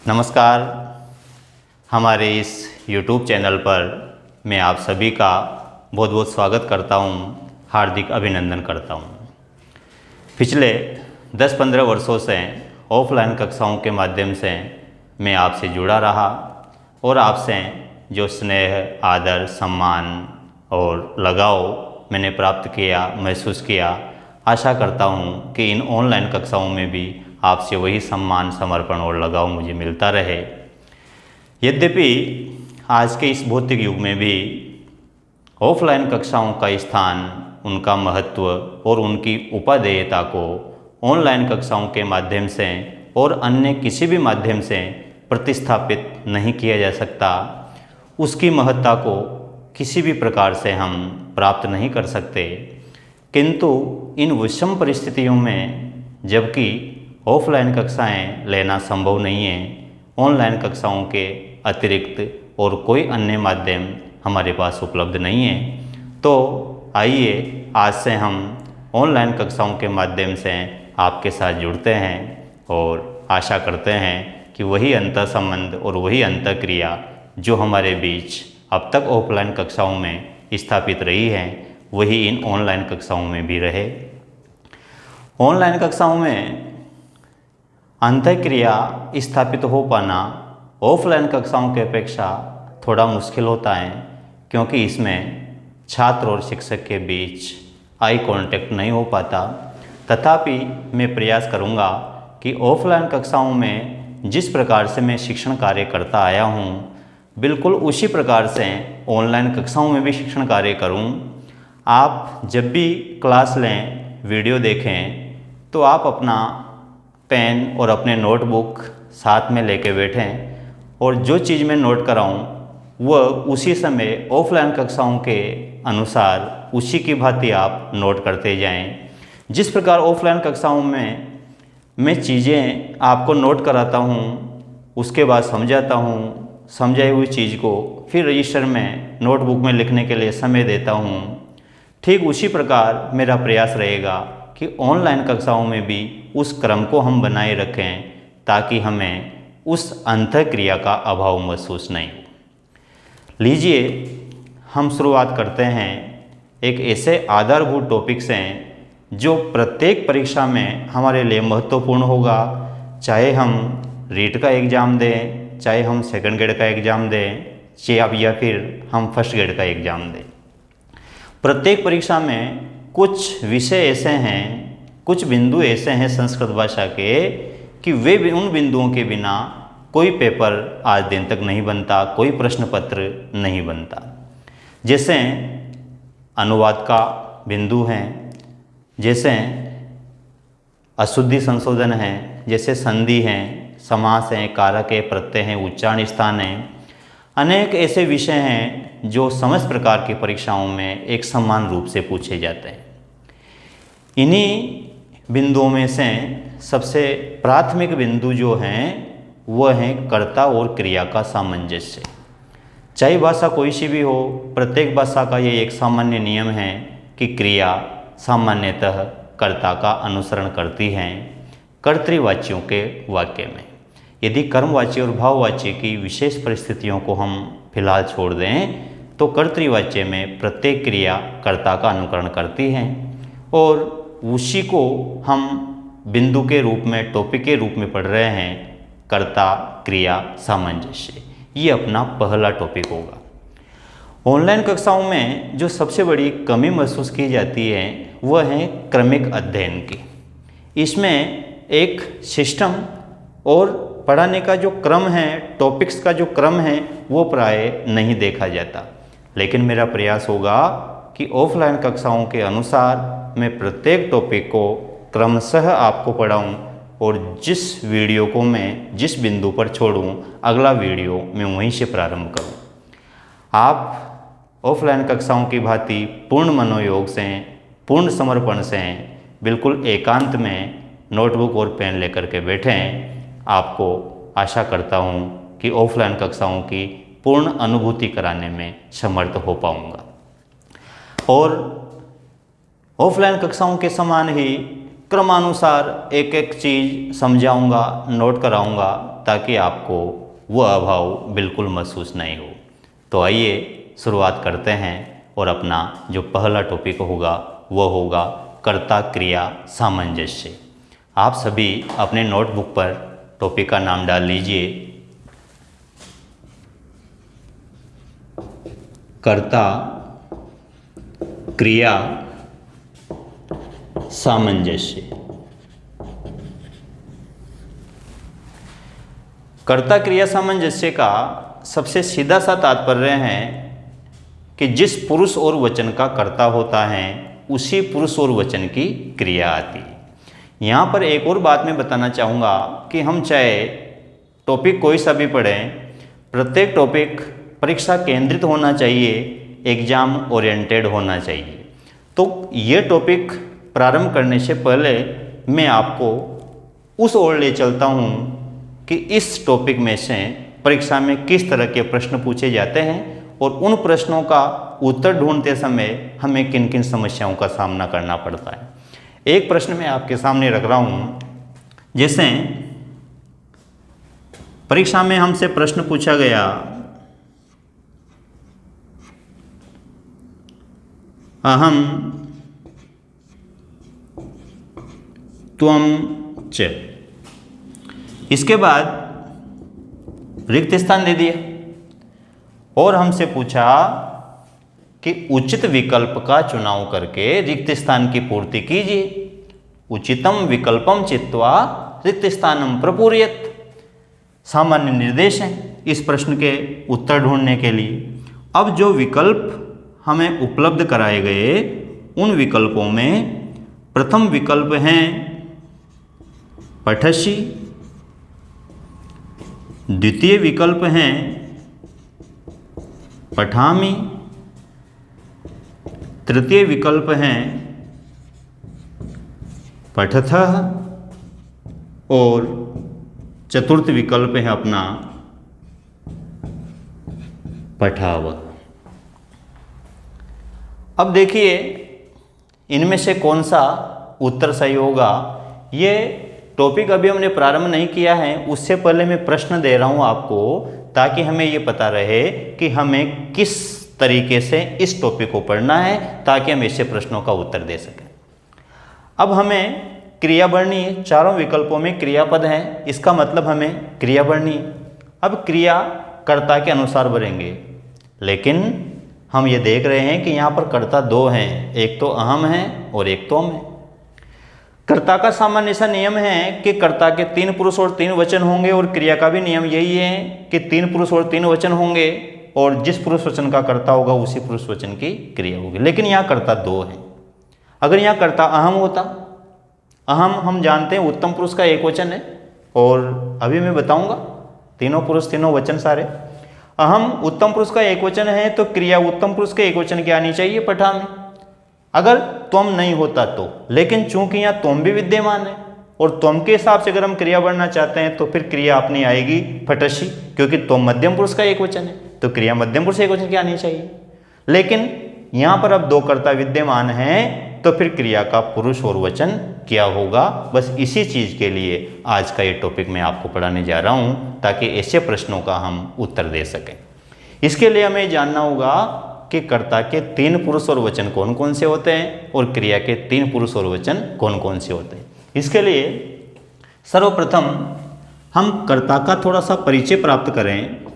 नमस्कार। हमारे इस YouTube चैनल पर मैं आप सभी का बहुत बहुत स्वागत करता हूँ, हार्दिक अभिनंदन करता हूँ। पिछले 10-15 वर्षों से ऑफलाइन कक्षाओं के माध्यम से मैं आपसे जुड़ा रहा और आपसे जो स्नेह, आदर, सम्मान और लगाव मैंने प्राप्त किया, महसूस किया, आशा करता हूँ कि इन ऑनलाइन कक्षाओं में भी आपसे वही सम्मान, समर्पण और लगाव मुझे मिलता रहे। यद्यपि आज के इस भौतिक युग में भी ऑफलाइन कक्षाओं का स्थान, उनका महत्व और उनकी उपादेयता को ऑनलाइन कक्षाओं के माध्यम से और अन्य किसी भी माध्यम से प्रतिस्थापित नहीं किया जा सकता। उसकी महत्ता को किसी भी प्रकार से हम प्राप्त नहीं कर सकते। किंतु इन विषम परिस्थितियों में, जबकि ऑफलाइन कक्षाएं लेना संभव नहीं है, ऑनलाइन कक्षाओं के अतिरिक्त और कोई अन्य माध्यम हमारे पास उपलब्ध नहीं है, तो आइए आज से हम ऑनलाइन कक्षाओं के माध्यम से आपके साथ जुड़ते हैं और आशा करते हैं कि वही अंतर संबंध और वही अंतःक्रिया जो हमारे बीच अब तक ऑफलाइन कक्षाओं में स्थापित रही है, वही इन ऑनलाइन कक्षाओं में भी रहे। ऑनलाइन कक्षाओं में अंतःक्रिया स्थापित हो पाना ऑफलाइन कक्षाओं की अपेक्षा थोड़ा मुश्किल होता है, क्योंकि इसमें छात्र और शिक्षक के बीच आई कांटेक्ट नहीं हो पाता। तथापि मैं प्रयास करूंगा कि ऑफलाइन कक्षाओं में जिस प्रकार से मैं शिक्षण कार्य करता आया हूं, बिल्कुल उसी प्रकार से ऑनलाइन कक्षाओं में भी शिक्षण कार्य करूं। आप जब भी क्लास लें, वीडियो देखें, तो आप अपना पेन और अपने नोटबुक साथ में लेके बैठें और जो चीज़ मैं नोट कराऊँ वह उसी समय ऑफलाइन कक्षाओं के अनुसार उसी की भांति आप नोट करते जाएं। जिस प्रकार ऑफलाइन कक्षाओं में मैं चीज़ें आपको नोट कराता हूँ, उसके बाद समझाता हूँ, समझाई हुई चीज़ को फिर रजिस्टर में, नोटबुक में लिखने के लिए समय देता हूँ, ठीक उसी प्रकार मेरा प्रयास रहेगा कि ऑनलाइन कक्षाओं में भी उस क्रम को हम बनाए रखें, ताकि हमें उस अंतःक्रिया का अभाव महसूस नहीं हो। लीजिए हम शुरुआत करते हैं एक ऐसे आधारभूत टॉपिक से जो प्रत्येक परीक्षा में हमारे लिए महत्वपूर्ण होगा। चाहे हम रीट का एग्ज़ाम दें, चाहे हम सेकंड ग्रेड का एग्ज़ाम दें, या फिर हम फर्स्ट ग्रेड का एग्ज़ाम दें। प्रत्येक परीक्षा में कुछ विषय ऐसे हैं, कुछ बिंदु ऐसे हैं संस्कृत भाषा के कि वे उन बिंदुओं के बिना कोई पेपर आज दिन तक नहीं बनता, कोई प्रश्न पत्र नहीं बनता। जैसे अनुवाद का बिंदु हैं, जैसे अशुद्धि संशोधन है, जैसे संधि हैं, समास हैं, कारक है, प्रत्यय हैं, उच्चारण स्थान हैं। अनेक ऐसे विषय हैं जो समस्त प्रकार की परीक्षाओं में एक समान रूप से पूछे जाते हैं। इन्हीं बिंदुओं में से सबसे प्राथमिक बिंदु जो हैं वह हैं कर्ता और क्रिया का सामंजस्य। चाहे भाषा कोई सी भी हो, प्रत्येक भाषा का ये एक सामान्य नियम है कि क्रिया सामान्यतः कर्ता का अनुसरण करती हैं कर्तृवाच्यों के वाक्य में। यदि कर्मवाच्य और भाववाच्य की विशेष परिस्थितियों को हम फिलहाल छोड़ दें, तो कर्तृवाच्य में प्रत्येक क्रिया कर्ता का अनुकरण करती हैं और उसी को हम बिंदु के रूप में, टॉपिक के रूप में पढ़ रहे हैं, कर्ता क्रिया सामंजस्य। ये अपना पहला टॉपिक होगा। ऑनलाइन कक्षाओं में जो सबसे बड़ी कमी महसूस की जाती है वह है क्रमिक अध्ययन की। इसमें एक सिस्टम और पढ़ाने का जो क्रम है, टॉपिक्स का जो क्रम है, वो प्राय नहीं देखा जाता। लेकिन मेरा प्रयास होगा कि ऑफलाइन कक्षाओं के अनुसार मैं प्रत्येक टॉपिक को क्रमशः आपको पढ़ाऊं और जिस वीडियो को मैं जिस बिंदु पर छोड़ूं, अगला वीडियो मैं वहीं से प्रारंभ करूं। आप ऑफलाइन कक्षाओं की भांति पूर्ण मनोयोग से, पूर्ण समर्पण से, बिल्कुल एकांत में नोटबुक और पेन लेकर के बैठें। आपको आशा करता हूं कि ऑफलाइन कक्षाओं की पूर्ण अनुभूति कराने में समर्थ हो पाऊंगा। और ऑफलाइन कक्षाओं के समान ही क्रमानुसार एक एक चीज़ समझाऊंगा, नोट कराऊंगा, ताकि आपको वह अभाव बिल्कुल महसूस नहीं हो। तो आइए शुरुआत करते हैं और अपना जो पहला टॉपिक होगा वह होगा कर्ता क्रिया सामंजस्य। आप सभी अपने नोटबुक पर टॉपिक का नाम डाल लीजिए, कर्ता क्रिया सामंजस्य। कर्ता क्रिया सामंजस्य का सबसे सीधा सा तात्पर्य है कि जिस पुरुष और वचन का कर्ता होता है उसी पुरुष और वचन की क्रिया आती है। यहाँ पर एक और बात मैं बताना चाहूँगा कि हम चाहे टॉपिक कोई सा भी पढ़ें, प्रत्येक टॉपिक परीक्षा केंद्रित होना चाहिए, एग्जाम ओरिएंटेड होना चाहिए। तो ये टॉपिक प्रारंभ करने से पहले मैं आपको उस ओर ले चलता हूँ कि इस टॉपिक में से परीक्षा में किस तरह के प्रश्न पूछे जाते हैं और उन प्रश्नों का उत्तर ढूंढते समय हमें किन किन समस्याओं का सामना करना पड़ता है। एक प्रश्न मैं आपके सामने रख रहा हूँ। जैसे परीक्षा में हमसे प्रश्न पूछा गया, अहम त्वम च, इसके बाद रिक्त स्थान दे दिया और हमसे पूछा कि उचित विकल्प का चुनाव करके रिक्त स्थान की पूर्ति कीजिए। उचितम विकल्पम चित्वा रिक्त स्थानम प्रपूर्यत, सामान्य निर्देश हैं इस प्रश्न के उत्तर ढूंढने के लिए। अब जो विकल्प हमें उपलब्ध कराए गए उन विकल्पों में प्रथम विकल्प हैं पठसि, द्वितीय विकल्प हैं पठामि, तृतीय विकल्प हैं पठथः और चतुर्थ विकल्प है अपना पठाव। अब देखिए इनमें से कौन सा उत्तर सही होगा। ये टॉपिक अभी हमने प्रारंभ नहीं किया है, उससे पहले मैं प्रश्न दे रहा हूं आपको ताकि हमें ये पता रहे कि हमें किस तरीके से इस टॉपिक को पढ़ना है ताकि हम ऐसे प्रश्नों का उत्तर दे सकें। अब हमें क्रिया बढ़नी है, चारों विकल्पों में क्रियापद है, इसका मतलब हमें क्रिया बढ़नी है। अब क्रिया कर्ता के अनुसार बढ़ेंगे, लेकिन हम ये देख रहे हैं कि यहाँ पर कर्ता दो हैं, एक तो अहम है और एक त्वम है। कर्ता का सामान्य सा नियम है कि कर्ता के 3 पुरुष और 3 वचन होंगे और क्रिया का भी नियम यही है कि 3 पुरुष और 3 वचन होंगे और जिस पुरुष वचन का कर्ता होगा उसी पुरुष वचन की क्रिया होगी। लेकिन यहाँ कर्ता दो है। अगर यहाँ कर्ता अहम होता, अहम हम जानते हैं उत्तम पुरुष का एक वचन है और अभी मैं बताऊंगा तीनों पुरुष तीनों वचन सारे। अहम उत्तम पुरुष का एक वचन है तो क्रिया उत्तम पुरुष के एक वचन की आनी चाहिए पठा में, अगर त्वम नहीं होता तो। लेकिन चूंकि यहाँ त्वम भी विद्यमान है और त्वम के हिसाब से अगर हम क्रिया बढ़ना चाहते हैं तो फिर क्रिया अपनी आएगी पठसि, क्योंकि त्वम मध्यम पुरुष का एक वचन है तो क्रिया मध्यम पुरुष एक वचन की आनी चाहिए। लेकिन यहाँ पर अब दो कर्ता विद्यमान हैं तो फिर क्रिया का पुरुष और वचन क्या होगा। बस इसी चीज़ के लिए आज का ये टॉपिक मैं आपको पढ़ाने जा रहा हूँ ताकि ऐसे प्रश्नों का हम उत्तर दे सकें। इसके लिए हमें जानना होगा कि कर्ता के 3 पुरुष और वचन कौन कौन से होते हैं और क्रिया के 3 पुरुष और वचन कौन कौन से होते हैं। इसके लिए सर्वप्रथम हम कर्ता का थोड़ा सा परिचय प्राप्त करें।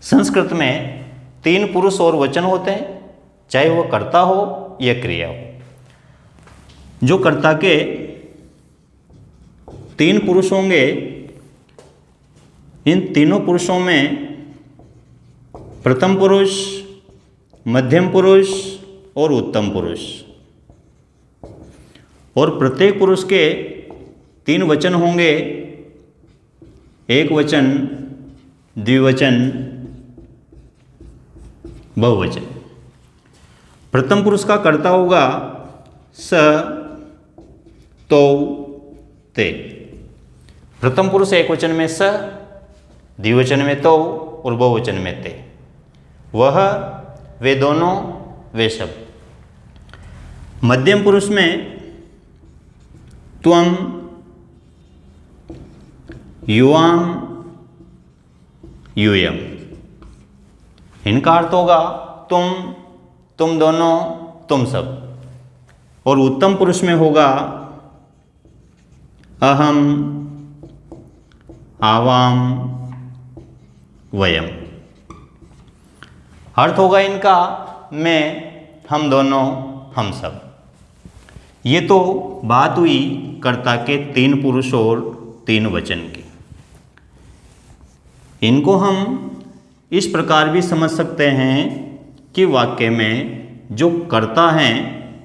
संस्कृत में 3 पुरुष और वचन होते हैं, चाहे वह कर्ता हो या क्रिया हो। जो कर्ता के 3 पुरुष होंगे, इन तीनों पुरुषों में प्रथम पुरुष, मध्यम पुरुष और उत्तम पुरुष, और प्रत्येक पुरुष के 3 वचन होंगे, एक वचन, द्विवचन, बहुवचन। प्रथम पुरुष का कर्ता होगा स, तो, ते। प्रथम पुरुष एक वचन में स, द्विवचन में तो और बहुवचन में ते। वह, वे दोनों, वे सब। मध्यम पुरुष में त्वम, युवाम, यूयम। इनका अर्थ होगा तुम, तुम दोनों, तुम सब। और उत्तम पुरुष में होगा अहम, आवाम, वयम। अर्थ होगा इनका मैं, हम दोनों, हम सब। ये तो बात हुई कर्ता के 3 पुरुष और 3 वचन की। इनको हम इस प्रकार भी समझ सकते हैं कि वाक्य में जो कर्ता है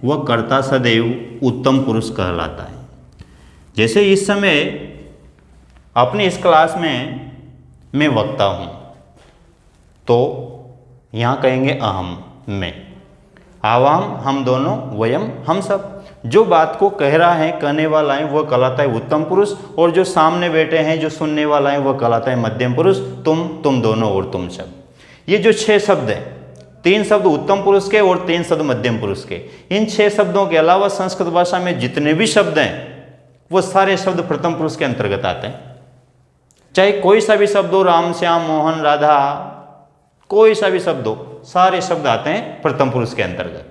वह कर्ता सदैव उत्तम पुरुष कहलाता है। जैसे इस समय अपनी इस क्लास में मैं वक्ता हूँ, तो यहाँ कहेंगे अहम, मैं, आवाम, हम दोनों, वयम, हम सब। जो बात को कह रहा है, कहने वाला है, वह कहलाता है उत्तम पुरुष, और जो सामने बैठे हैं, जो सुनने वाला है, वह कहलाता है मध्यम पुरुष, तुम दोनों और तुम सब। ये जो 6 शब्द हैं, 3 शब्द उत्तम पुरुष के और 3 शब्द मध्यम पुरुष के, इन 6 शब्दों के अलावा संस्कृत भाषा में जितने भी शब्द हैं वो सारे शब्द प्रथम पुरुष के अंतर्गत आते हैं। चाहे कोई सा भी शब्द हो, राम, श्याम, मोहन, राधा, कोई सा भी शब्द हो, सारे शब्द आते हैं प्रथम पुरुष के अंतर्गत।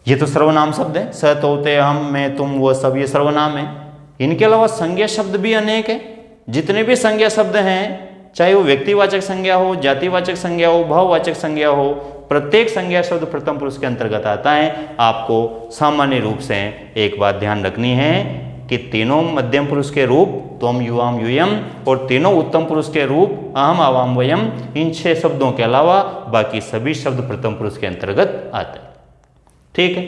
ये तो सर्वनाम शब्द है, स, तोते, हम, मैं, तुम, वो सब, ये सर्वनाम है। इनके अलावा संज्ञा शब्द भी अनेक है। जितने भी संज्ञा शब्द हैं, चाहे वो व्यक्तिवाचक संज्ञा हो, जातिवाचक संज्ञा हो, भाववाचक संज्ञा हो, प्रत्येक संज्ञा शब्द प्रथम पुरुष के अंतर्गत आता है। आपको सामान्य रूप से एक बात ध्यान रखनी है कि तीनों मध्यम पुरुष के रूप त्वम, युवाम, यूयम, और तीनों उत्तम पुरुष के रूप अहम, आवाम, वयम, इन 6 शब्दों के अलावा बाकी सभी शब्द प्रथम पुरुष के अंतर्गत आते हैं। ठीक है,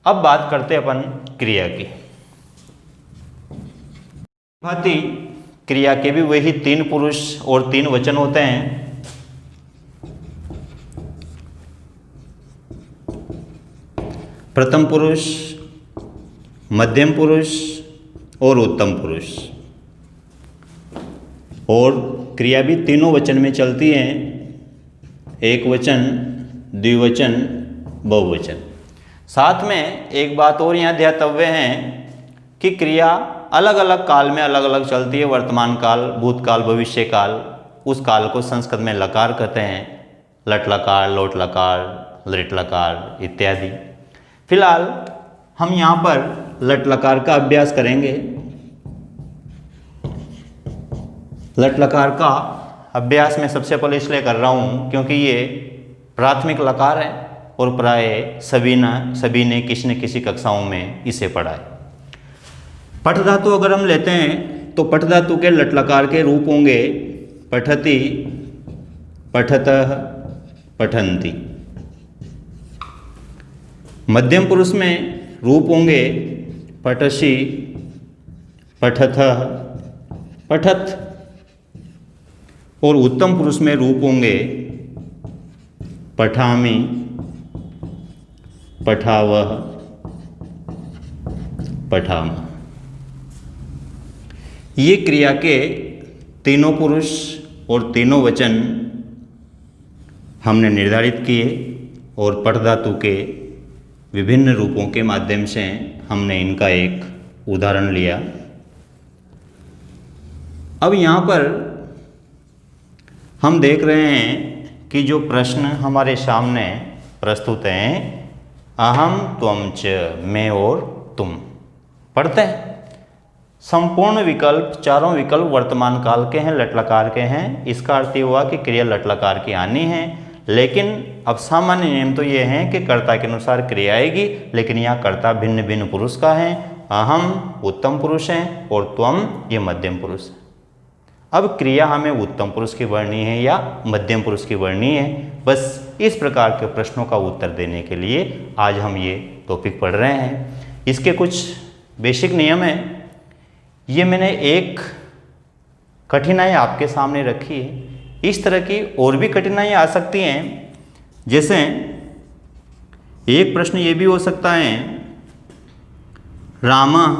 अब बात करते हैं अपन क्रिया की। भांति क्रिया के भी वही 3 पुरुष और 3 वचन होते हैं। प्रथम पुरुष, मध्यम पुरुष और उत्तम पुरुष। और क्रिया भी तीनों वचन में चलती है, एक वचन, द्विवचन, बहुवचन। साथ में एक बात और यहाँ ध्यातव्य है कि क्रिया अलग अलग काल में अलग अलग चलती है। वर्तमान काल, भूतकाल, भविष्य काल। उस काल को संस्कृत में लकार कहते हैं, लट लकार, लोट लकार, लृट लकार इत्यादि। फिलहाल हम यहाँ पर लट लकार का अभ्यास करेंगे। लट लकार का अभ्यास मैं सबसे पहले इसलिए कर रहा हूँ क्योंकि ये प्राथमिक लकार है और प्राय सभी ने किसी न किसी कक्षाओं में इसे पढ़ा है। पठ धातु अगर हम लेते हैं तो पठ धातु के लट लकार के रूप होंगे पठति, पठतः, पठन्ति। मध्यम पुरुष में रूप होंगे पठसि, पठथः, पठत। और उत्तम पुरुष में रूप होंगे पठामि, पठावः, पठामः। ये क्रिया के तीनों पुरुष और तीनों वचन हमने निर्धारित किए और पठ धातु के विभिन्न रूपों के माध्यम से हमने इनका एक उदाहरण लिया। अब यहाँ पर हम देख रहे हैं कि जो प्रश्न हमारे सामने प्रस्तुत हैं, अहम, त्वम च, मैं और तुम, पढ़ते हैं। संपूर्ण विकल्प, चारों विकल्प वर्तमान काल के हैं, लट लकार के हैं। इसका अर्थ ये हुआ कि क्रिया लट लकार की आनी है। लेकिन अब सामान्य नियम तो ये है कि कर्ता के अनुसार क्रिया आएगी, लेकिन यहाँ कर्ता भिन्न भिन्न पुरुष का है। अहम उत्तम पुरुष है और त्वम ये मध्यम पुरुष है। अब क्रिया हमें उत्तम पुरुष की वर्णी है या मध्यम पुरुष की वर्णी है, बस इस प्रकार के प्रश्नों का उत्तर देने के लिए आज हम ये टॉपिक पढ़ रहे हैं। इसके कुछ बेसिक नियम हैं। ये मैंने एक कठिनाई आपके सामने रखी है। इस तरह की और भी कठिनाइयाँ आ सकती हैं। जैसे एक प्रश्न ये भी हो सकता है, रामः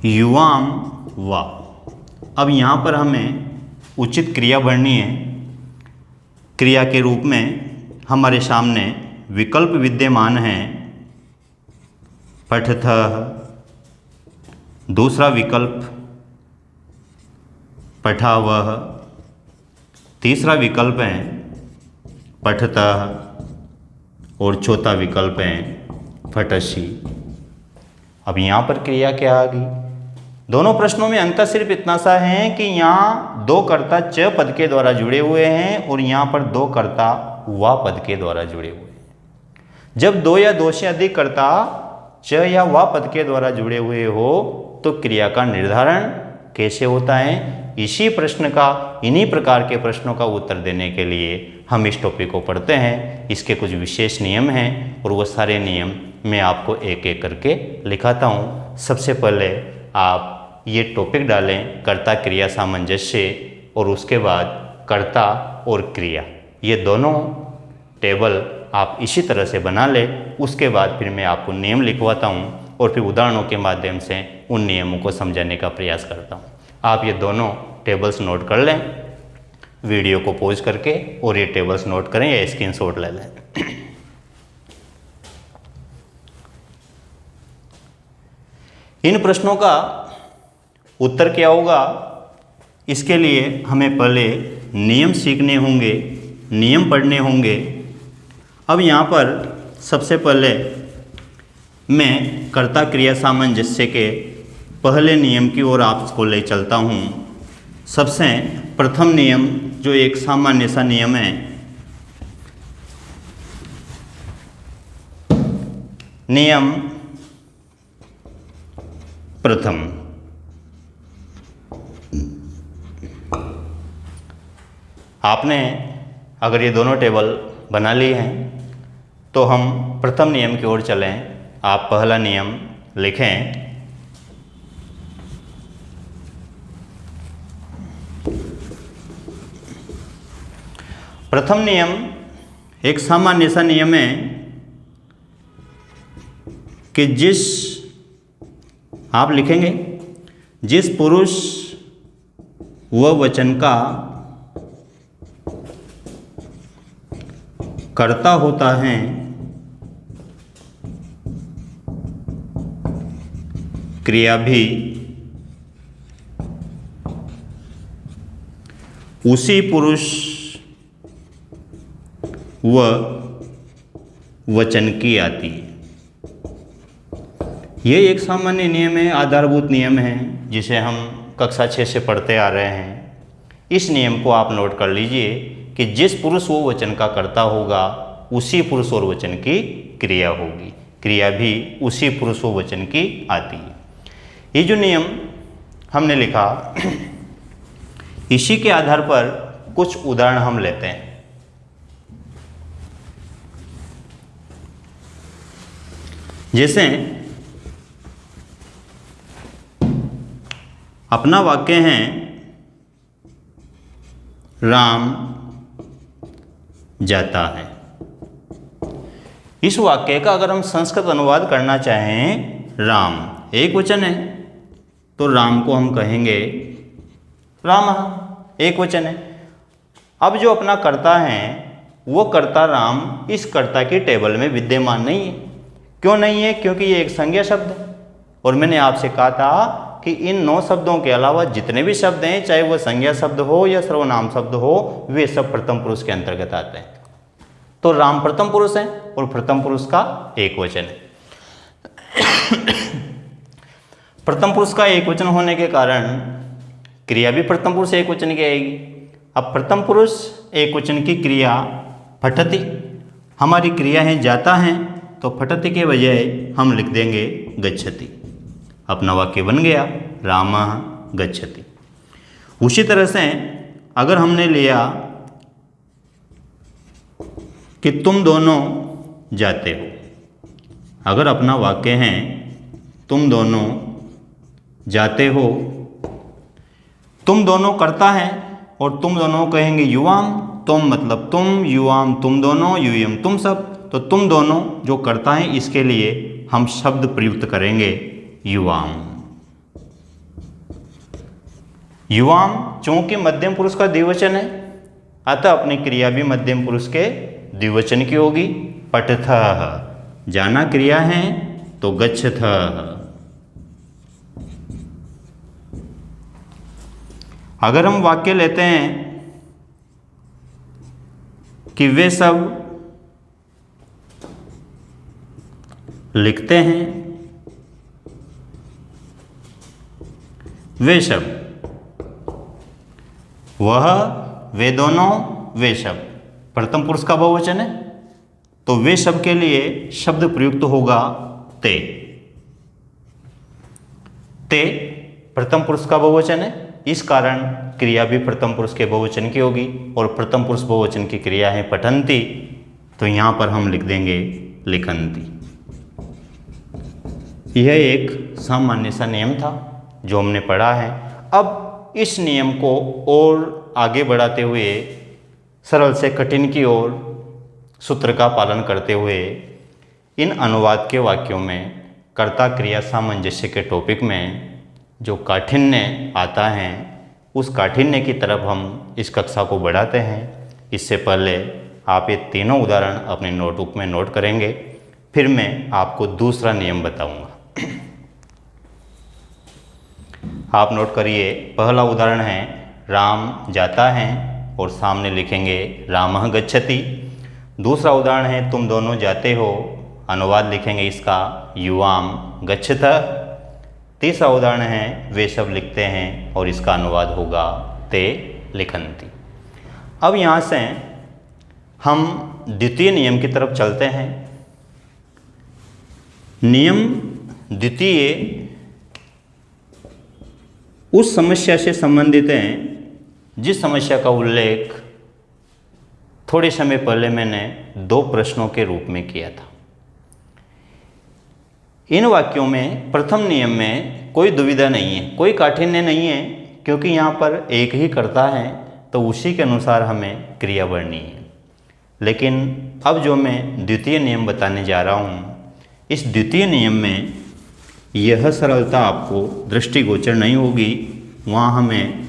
युवाम वा। अब यहाँ पर हमें उचित क्रिया भरनी है। क्रिया के रूप में हमारे सामने विकल्प विद्यमान हैं पठतः। दूसरा विकल्प पठावः। तीसरा विकल्प है पठतः और चौथा विकल्प है पठसि। अब यहाँ पर क्रिया क्या आ गई? दोनों प्रश्नों में अंतर सिर्फ इतना सा है कि यहाँ दो कर्ता च पद के द्वारा जुड़े हुए हैं और यहाँ पर दो कर्ता वा पद के द्वारा जुड़े हुए हैं। जब दो या दो से अधिक कर्ता च या वा पद के द्वारा जुड़े हुए हो तो क्रिया का निर्धारण कैसे होता है? इसी प्रश्न का, इन्हीं प्रकार के प्रश्नों का उत्तर देने के लिए हम इस टॉपिक को पढ़ते हैं। इसके कुछ विशेष नियम हैं और वो सारे नियम मैं आपको एक एक करके लिखाता हूँ। सबसे पहले आप ये टॉपिक डालें कर्ता क्रिया सामंजस्य और उसके बाद कर्ता और क्रिया, ये दोनों टेबल आप इसी तरह से बना लें। उसके बाद फिर मैं आपको नियम लिखवाता हूँ और फिर उदाहरणों के माध्यम से उन नियमों को समझाने का प्रयास करता हूँ। आप ये दोनों टेबल्स नोट कर लें वीडियो को पॉज करके, और ये टेबल्स नोट करें या स्क्रीनशॉट ले लें। इन प्रश्नों का उत्तर क्या होगा, इसके लिए हमें पहले नियम सीखने होंगे, नियम पढ़ने होंगे। अब यहाँ पर सबसे पहले मैं कर्ता क्रिया सामंजस्य के पहले नियम की ओर आपको ले चलता हूँ। सबसे प्रथम नियम जो एक सामान्य सा नियम है, नियम प्रथम। आपने अगर ये दोनों टेबल बना लिए हैं तो हम प्रथम नियम की ओर चलें। आप पहला नियम लिखें। प्रथम नियम एक सामान्य सा नियम है कि आप लिखेंगे जिस पुरुष व वचन का कर्ता होता है क्रिया भी उसी पुरुष व वचन की आती है। ये एक सामान्य नियम है, आधारभूत नियम है, जिसे हम कक्षा 6 से पढ़ते आ रहे हैं। इस नियम को आप नोट कर लीजिए कि जिस पुरुष वो वचन का कर्ता होगा उसी पुरुष और वचन की क्रिया होगी, क्रिया भी उसी पुरुष व वचन की आती है। ये जो नियम हमने लिखा, इसी के आधार पर कुछ उदाहरण हम लेते हैं। जैसे अपना वाक्य है राम जाता है। इस वाक्य का अगर हम संस्कृत अनुवाद करना चाहें, राम एक वचन है तो राम को हम कहेंगे रामः, एक वचन है। अब जो अपना कर्ता है वो कर्ता राम इस कर्ता की टेबल में विद्यमान नहीं है। क्यों नहीं है? क्योंकि ये एक संज्ञा शब्द है और मैंने आपसे कहा था कि इन 9 शब्दों के अलावा जितने भी शब्द हैं, चाहे वो संज्ञा शब्द हो या सर्वनाम शब्द हो, वे सब प्रथम पुरुष के अंतर्गत आते हैं। तो राम प्रथम पुरुष है और प्रथम पुरुष का एक वचन है। प्रथम पुरुष का एक वचन होने के कारण क्रिया भी प्रथम पुरुष एक वचन की आएगी। अब प्रथम पुरुष एक वचन की क्रिया पठति, हमारी क्रिया है जाता है, तो पठति के बजाय हम लिख देंगे गच्छति। अपना वाक्य बन गया रामः गच्छति। उसी तरह से अगर हमने लिया कि तुम दोनों जाते हो, अगर अपना वाक्य है तुम दोनों जाते हो, तुम दोनों करता है और तुम दोनों कहेंगे युवाम, तुम मतलब तुम, युवाम तुम दोनों, यूयम तुम सब। तो तुम दोनों जो करता है इसके लिए हम शब्द प्रयुक्त करेंगे युवाम। युवाम चूंकि मध्यम पुरुष का द्विवचन है, अतः अपनी क्रिया भी मध्यम पुरुष के द्विवचन की होगी। पठतः जाना क्रिया है, तो गच्छथः। अगर हम वाक्य लेते हैं कि वे सब लिखते हैं, वे सब, वह, वे दोनों, वे सब प्रथम पुरुष का बहुवचन है, तो वे सब के लिए शब्द प्रयुक्त होगा ते। ते प्रथम पुरुष का बहुवचन है, इस कारण क्रिया भी प्रथम पुरुष के बहुवचन की होगी, और प्रथम पुरुष बहुवचन की क्रिया है पठन्ति, तो यहां पर हम लिख देंगे लिखन्ति। यह एक सामान्य सा नियम था जो हमने पढ़ा है। अब इस नियम को और आगे बढ़ाते हुए सरल से कठिन की ओर सूत्र का पालन करते हुए इन अनुवाद के वाक्यों में कर्ता क्रिया सामंजस्य के टॉपिक में जो काठिन्य आता है, उस काठिन्य की तरफ हम इस कक्षा को बढ़ाते हैं। इससे पहले आप ये तीनों उदाहरण अपने नोटबुक में नोट करेंगे, फिर मैं आपको दूसरा नियम बताऊंगा। आप नोट करिए, पहला उदाहरण है राम जाता है और सामने लिखेंगे रामः गच्छति। दूसरा उदाहरण है तुम दोनों जाते हो, अनुवाद लिखेंगे इसका युवाम गच्छतः। तीसरा उदाहरण है वे सब लिखते हैं और इसका अनुवाद होगा ते लिखन्ति। अब यहाँ से हम द्वितीय नियम की तरफ चलते हैं। नियम द्वितीय उस समस्या से संबंधित हैं जिस समस्या का उल्लेख थोड़े समय पहले मैंने 2 प्रश्नों के रूप में किया था। इन वाक्यों में प्रथम नियम में कोई दुविधा नहीं है, कोई काठिन्य नहीं है, क्योंकि यहाँ पर एक ही कर्ता है तो उसी के अनुसार हमें क्रिया बढ़नी है। लेकिन अब जो मैं द्वितीय नियम बताने जा रहा हूँ, इस द्वितीय नियम में यह सरलता आपको दृष्टिगोचर नहीं होगी, वहाँ हमें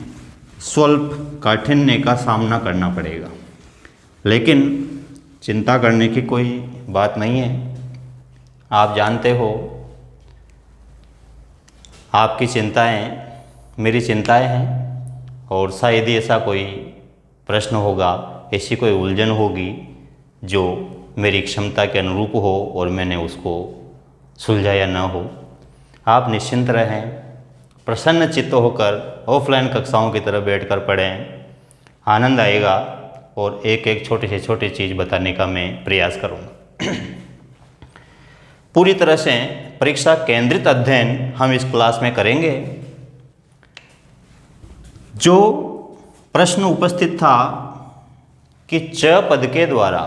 स्वल्प काठिन्य का सामना करना पड़ेगा। लेकिन चिंता करने की कोई बात नहीं है। आप जानते हो आपकी चिंताएं मेरी चिंताएं हैं, और शायद ही ऐसा कोई प्रश्न होगा, ऐसी कोई उलझन होगी जो मेरी क्षमता के अनुरूप हो और मैंने उसको सुलझाया न हो। आप निश्चिंत रहें, प्रसन्न चित्त होकर ऑफलाइन कक्षाओं की तरह बैठकर पढ़ें, आनंद आएगा और एक एक छोटे से छोटे चीज़ बताने का मैं प्रयास करूँगा। पूरी तरह से परीक्षा केंद्रित अध्ययन हम इस क्लास में करेंगे। जो प्रश्न उपस्थित था कि च पद के द्वारा,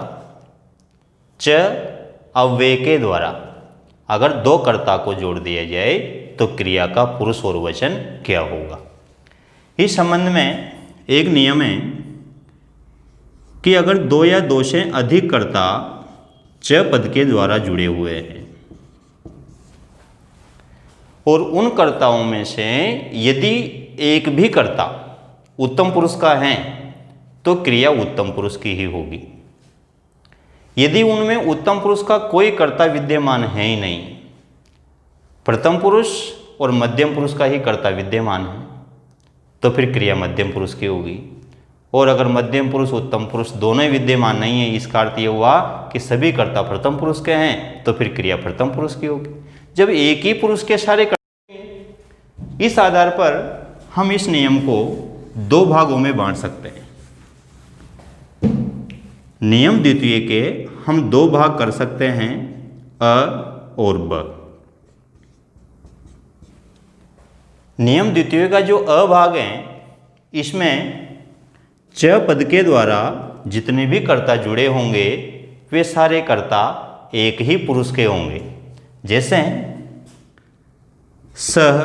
च अव्यय के द्वारा अगर 2 कर्ता को जोड़ दिया जाए तो क्रिया का पुरुष और वचन क्या होगा। इस संबंध में एक नियम है कि अगर 2 या 2 से अधिक कर्ता च पद के द्वारा जुड़े हुए हैं और उन कर्ताओं में से यदि एक भी कर्ता उत्तम पुरुष का है तो क्रिया उत्तम पुरुष की ही होगी। यदि उनमें उत्तम पुरुष का कोई कर्ता विद्यमान है ही नहीं, प्रथम पुरुष और मध्यम पुरुष का ही कर्ता विद्यमान है, तो फिर क्रिया मध्यम पुरुष की होगी। और अगर मध्यम पुरुष उत्तम पुरुष दोनों ही विद्यमान नहीं है, इसका अर्थ ये हुआ कि सभी कर्ता प्रथम पुरुष के हैं, तो फिर क्रिया प्रथम पुरुष की होगी। जब एक ही पुरुष के सारे कर्ता, इस आधार पर हम इस नियम को 2 भागों में बांट सकते हैं। नियम द्वितीय के हम 2 भाग कर सकते हैं, अ और ब। नियम द्वितीय का जो अ भाग है, इसमें च पद के द्वारा जितने भी कर्ता जुड़े होंगे वे सारे कर्ता एक ही पुरुष के होंगे। जैसे सह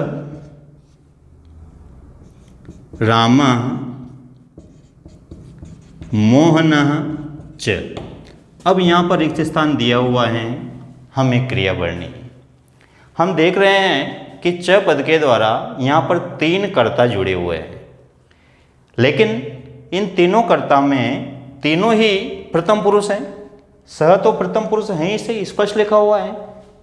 रामः मोहनः च। अब यहाँ पर रिक्त स्थान दिया हुआ है, हमें क्रिया बढ़नी है। हम देख रहे हैं कि च पद के द्वारा यहाँ पर 3 कर्ता जुड़े हुए हैं, लेकिन इन तीनों कर्ता में तीनों ही प्रथम पुरुष हैं। सह तो प्रथम पुरुष है, इसे स्पष्ट लिखा हुआ है,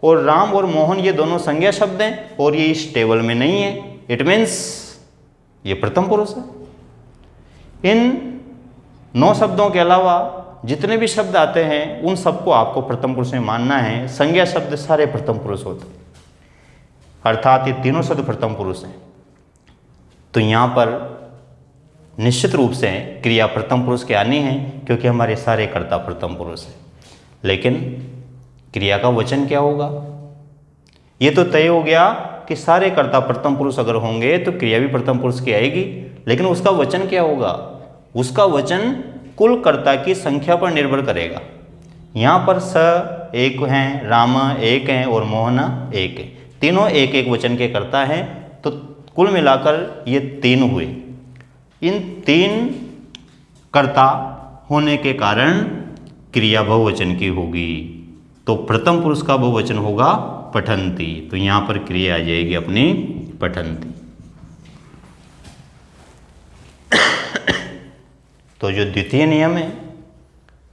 और राम और मोहन ये दोनों संज्ञा शब्द हैं और ये इस टेबल में नहीं है। इट मीन्स ये प्रथम पुरुष है। इन 9 शब्दों के अलावा जितने भी शब्द आते हैं उन सबको आपको प्रथम पुरुष में मानना है। संज्ञा शब्द सारे प्रथम पुरुष होते हैं, अर्थात ये तीनों शब्द प्रथम पुरुष हैं। तो यहाँ पर निश्चित रूप से क्रिया प्रथम पुरुष के आनी है, क्योंकि हमारे सारे कर्ता प्रथम पुरुष हैं। लेकिन क्रिया का वचन क्या होगा? ये तो तय हो गया कि सारे कर्ता प्रथम पुरुष अगर होंगे तो क्रिया भी प्रथम पुरुष की आएगी, लेकिन उसका वचन क्या होगा? उसका वचन कुल कर्ता की संख्या पर निर्भर करेगा। यहाँ पर स एक हैं, राम एक हैं और मोहन एक है, तीनों एक एक वचन के कर्ता हैं। तो कुल मिलाकर ये 3 हुए। इन 3 कर्ता होने के कारण क्रिया बहुवचन की होगी। तो प्रथम पुरुष का बहुवचन होगा पठन्ति। तो यहाँ पर क्रिया आ जाएगी अपनी पठन्ति। तो जो द्वितीय नियम है,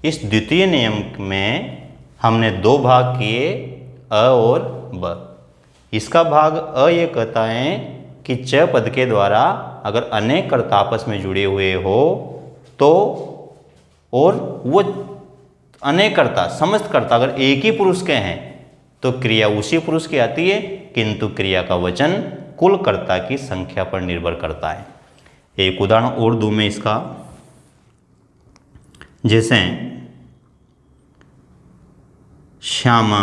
इस द्वितीय नियम में हमने 2 भाग किए, अ और ब। इसका भाग अ ये कहता है कि च पद के द्वारा अगर अनेक कर्ता आपस में जुड़े हुए हो तो, और वो अनेक कर्ता समस्त कर्ता अगर एक ही पुरुष के हैं तो क्रिया उसी पुरुष की आती है, किंतु क्रिया का वचन कुल कर्ता की संख्या पर निर्भर करता है। एक उदाहरण और दूं मैं इसका, जैसे श्यामा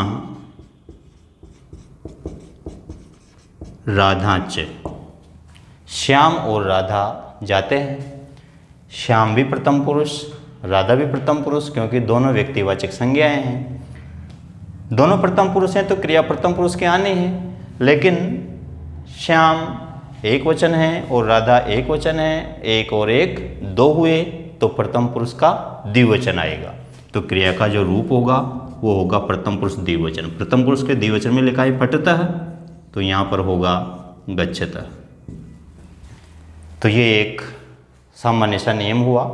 राधा च। श्याम और राधा जाते हैं। श्याम भी प्रथम पुरुष, राधा भी प्रथम पुरुष, क्योंकि दोनों व्यक्तिवाचक संज्ञाएं हैं। दोनों प्रथम पुरुष हैं तो क्रिया प्रथम पुरुष के आने हैं। लेकिन श्याम एक वचन है और राधा एक वचन है, एक और एक 2 हुए, तो प्रथम पुरुष का द्विवचन आएगा। तो क्रिया का जो रूप होगा वो होगा प्रथम पुरुष द्विवचन। प्रथम पुरुष के द्विवचन में लिखा है पठतः, तो यहाँ पर होगा गच्छतः। तो ये एक सामान्य सा नियम हुआ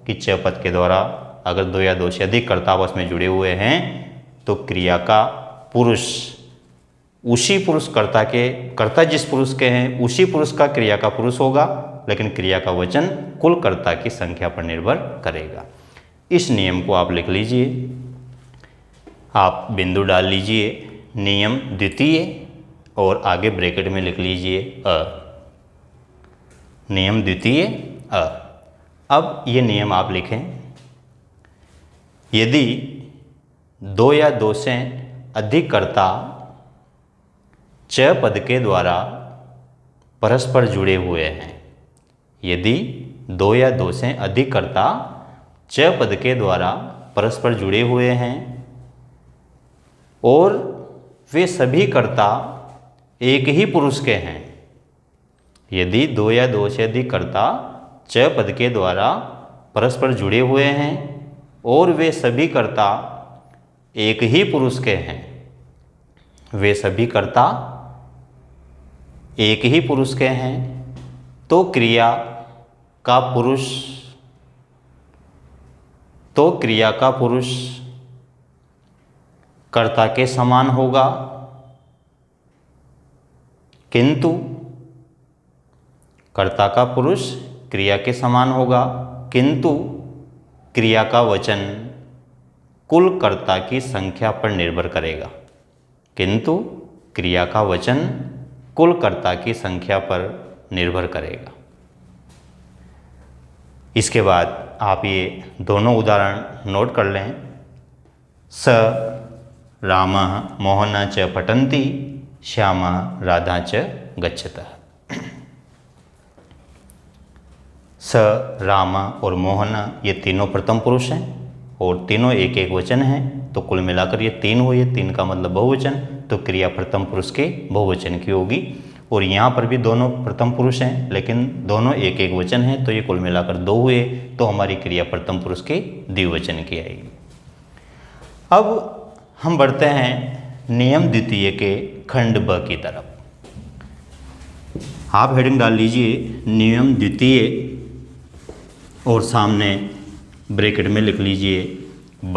कि च पद के द्वारा अगर 2 या 2 से अधिक कर्ता आपस में जुड़े हुए हैं तो क्रिया का पुरुष उसी पुरुष कर्ता जिस पुरुष के हैं उसी पुरुष का क्रिया का पुरुष होगा, लेकिन क्रिया का वचन कुल कर्ता की संख्या पर निर्भर करेगा। इस नियम को आप लिख लीजिए, आप बिंदु डाल लीजिए नियम द्वितीय और आगे ब्रैकेट में लिख लीजिए अ। नियम द्वितीय अ। अब ये नियम आप लिखें, यदि 2 या 2 से अधिक कर्ता च पद के द्वारा परस्पर जुड़े हुए हैं, यदि 2 या 2 से अधिक कर्ता च पद के द्वारा परस्पर जुड़े हुए हैं और वे सभी कर्ता एक ही पुरुष के हैं, यदि 2 या 2 से अधिक कर्ता च पद के द्वारा परस्पर जुड़े हुए हैं और वे सभी कर्ता एक ही पुरुष के हैं, वे सभी कर्ता एक ही पुरुष के हैं, तो क्रिया का पुरुष कर्ता के समान होगा, किंतु कर्ता का पुरुष क्रिया के समान होगा, किंतु क्रिया का वचन कुल कर्ता की संख्या पर निर्भर करेगा, किंतु क्रिया का वचन कुल कर्ता की संख्या पर निर्भर करेगा। इसके बाद आप ये दोनों उदाहरण नोट कर लें। स रामः मोहन च पठन्ति, श्यामः राधा च गच्छतः। स, राम और मोहन ये तीनों प्रथम पुरुष हैं और तीनों एक एक वचन हैं, तो कुल मिलाकर ये 3 हुए। 3 का मतलब बहुवचन, तो क्रिया प्रथम पुरुष के बहुवचन की होगी। और यहाँ पर भी दोनों प्रथम पुरुष हैं लेकिन दोनों एक एक वचन हैं, तो ये कुल मिलाकर 2 हुए, तो हमारी क्रिया प्रथम पुरुष के द्विवचन की आएगी। अब हम बढ़ते हैं नियम द्वितीय के खंड ब की तरफ। आप हेडिंग डाल लीजिए नियम द्वितीय और सामने ब्रैकेट में लिख लीजिए ब।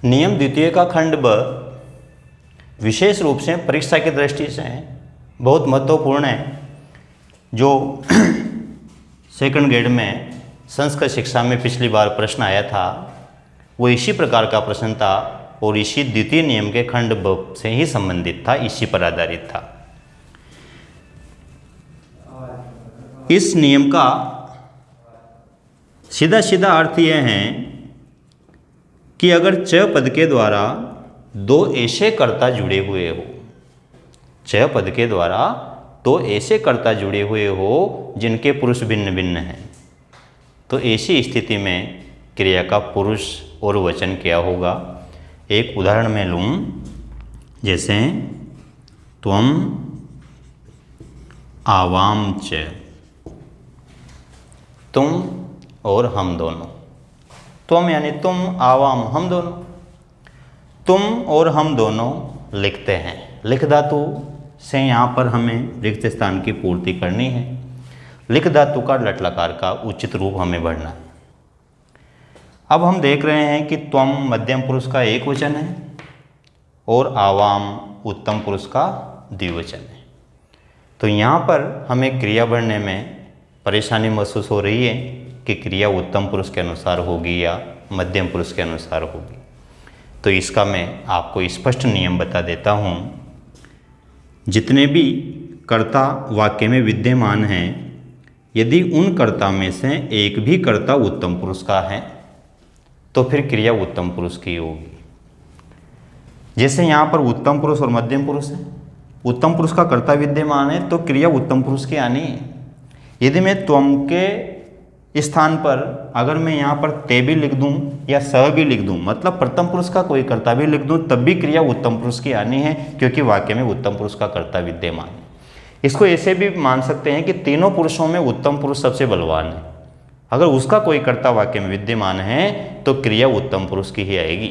नियम द्वितीय का खंड ब विशेष रूप से परीक्षा की दृष्टि से बहुत महत्वपूर्ण है। जो सेकंड ग्रेड में संस्कृत शिक्षा में पिछली बार प्रश्न आया था वो इसी प्रकार का प्रश्न था और इसी द्वितीय नियम के खंड ब से ही संबंधित था, इसी पर आधारित था। इस नियम का सीधा सीधा अर्थ यह है कि अगर च पद के द्वारा दो ऐसे कर्ता जुड़े हुए हो, च पद के द्वारा दो ऐसे कर्ता जुड़े हुए हो जिनके पुरुष भिन्न भिन्न हैं, तो ऐसी स्थिति में क्रिया का पुरुष और वचन क्या होगा। एक उदाहरण मैं लूँ, जैसे त्वम आवाम च, तुम और हम दोनों। त्वम यानी तुम, आवाम हम दोनों। तुम और हम दोनों लिखते हैं, लिख धातु से यहाँ पर हमें रिक्त स्थान की पूर्ति करनी है। लिख धातु का लट लकार का उचित रूप हमें भरना है। अब हम देख रहे हैं कि त्वम मध्यम पुरुष का एक वचन है और आवाम उत्तम पुरुष का द्विवचन है। तो यहाँ पर हमें क्रिया भरने में परेशानी महसूस हो रही है कि क्रिया उत्तम पुरुष के अनुसार होगी या मध्यम पुरुष के अनुसार होगी। तो इसका मैं आपको स्पष्ट नियम बता देता हूँ। जितने भी कर्ता वाक्य में विद्यमान हैं, यदि उन कर्ता में से एक भी कर्ता उत्तम पुरुष का है तो फिर क्रिया उत्तम पुरुष की होगी। जैसे यहाँ पर उत्तम पुरुष और मध्यम पुरुष है, उत्तम पुरुष का कर्ता विद्यमान है तो क्रिया उत्तम पुरुष की आनी है। यदि मैं त्वम के स्थान पर अगर मैं यहाँ पर ते भी लिख दूँ या स भी लिख दूँ, मतलब प्रथम पुरुष का कोई कर्ता भी लिख दूँ, तब भी क्रिया उत्तम पुरुष की आनी है, क्योंकि वाक्य में उत्तम पुरुष का कर्ता विद्यमान है। इसको ऐसे भी मान सकते हैं कि तीनों पुरुषों में उत्तम पुरुष सबसे बलवान है। अगर उसका कोई कर्ता वाक्य में विद्यमान है तो क्रिया उत्तम पुरुष की ही आएगी।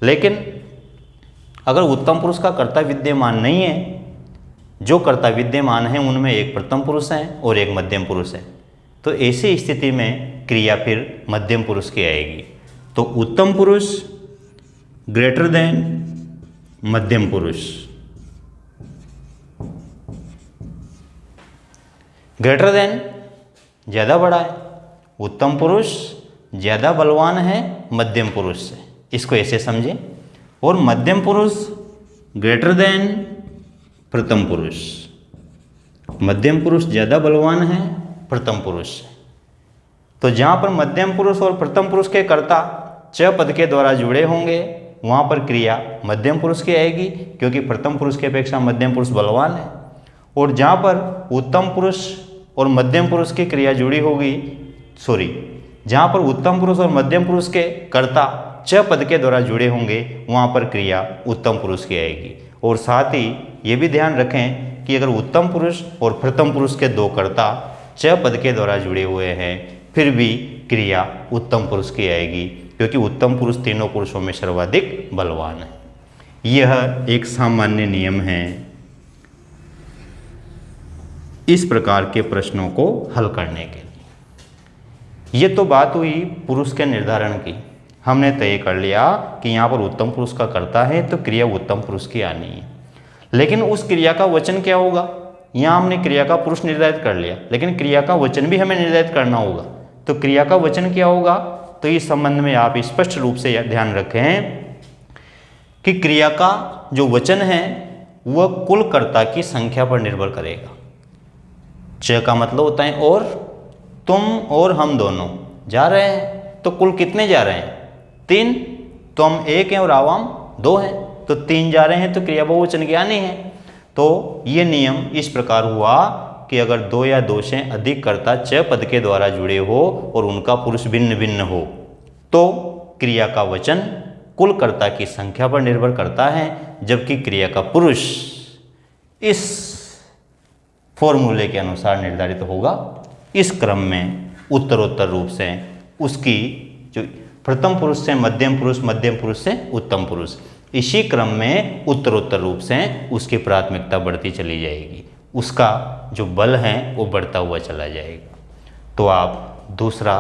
लेकिन अगर उत्तम पुरुष का कर्ता विद्यमान नहीं है, जो कर्ता विद्यमान है उनमें एक प्रथम पुरुष है और एक मध्यम पुरुष है, तो ऐसी स्थिति में क्रिया फिर मध्यम पुरुष की आएगी। तो उत्तम पुरुष ग्रेटर देन मध्यम पुरुष, ग्रेटर देन ज़्यादा बड़ा है, उत्तम पुरुष ज़्यादा बलवान है मध्यम पुरुष से, इसको ऐसे समझें। और मध्यम पुरुष ग्रेटर देन प्रथम पुरुष, मध्यम पुरुष ज़्यादा बलवान है प्रथम पुरुष से। तो जहाँ पर मध्यम पुरुष और प्रथम पुरुष के कर्ता च पद के द्वारा जुड़े होंगे वहाँ पर क्रिया मध्यम पुरुष की आएगी, क्योंकि प्रथम पुरुष की अपेक्षा मध्यम पुरुष बलवान है। और जहाँ पर उत्तम पुरुष और मध्यम पुरुष की क्रिया जुड़ी होगी, जहाँ पर उत्तम पुरुष और मध्यम पुरुष के कर्ता च पद के द्वारा जुड़े होंगे वहाँ पर क्रिया उत्तम पुरुष की आएगी। और साथ ही ये भी ध्यान रखें कि अगर उत्तम पुरुष और प्रथम पुरुष के दो कर्ता च पद के द्वारा जुड़े हुए हैं फिर भी क्रिया उत्तम पुरुष की आएगी, क्योंकि उत्तम पुरुष तीनों पुरुषों में सर्वाधिक बलवान है। यह एक सामान्य नियम है इस प्रकार के प्रश्नों को हल करने के लिए। ये तो बात हुई पुरुष के निर्धारण की। हमने तय कर लिया कि यहाँ पर उत्तम पुरुष का कर्ता है तो क्रिया उत्तम पुरुष की आनी है। लेकिन उस क्रिया का वचन क्या होगा? यहाँ हमने क्रिया का पुरुष निर्धारित कर लिया, लेकिन क्रिया का वचन भी हमें निर्धारित करना होगा। तो क्रिया का वचन क्या होगा? तो इस संबंध में आप स्पष्ट रूप से ध्यान रखें कि क्रिया का जो वचन है वह कुल कर्ता की संख्या पर निर्भर करेगा। च का मतलब होता है और, तुम और हम दोनों जा रहे हैं तो कुल कितने जा रहे हैं? 3। तुम 1 हैं और आवाम 2 हैं, तो 3 जा रहे हैं तो क्रिया बहुवचन की आनी है। तो ये नियम इस प्रकार हुआ कि अगर 2 या 2 से अधिक कर्ता च पद के द्वारा जुड़े हो और उनका पुरुष भिन्न भिन्न हो तो क्रिया का वचन कुल कर्ता की संख्या पर निर्भर करता है, जबकि क्रिया का पुरुष इस फॉर्मूले के अनुसार निर्धारित होगा। इस क्रम में उत्तरोत्तर रूप से उसकी जो प्रथम पुरुष से मध्यम पुरुष, मध्यम पुरुष से उत्तम पुरुष, इसी क्रम में उत्तरोत्तर रूप से उसकी प्राथमिकता बढ़ती चली जाएगी, उसका जो बल है वो बढ़ता हुआ चला जाएगा। तो आप दूसरा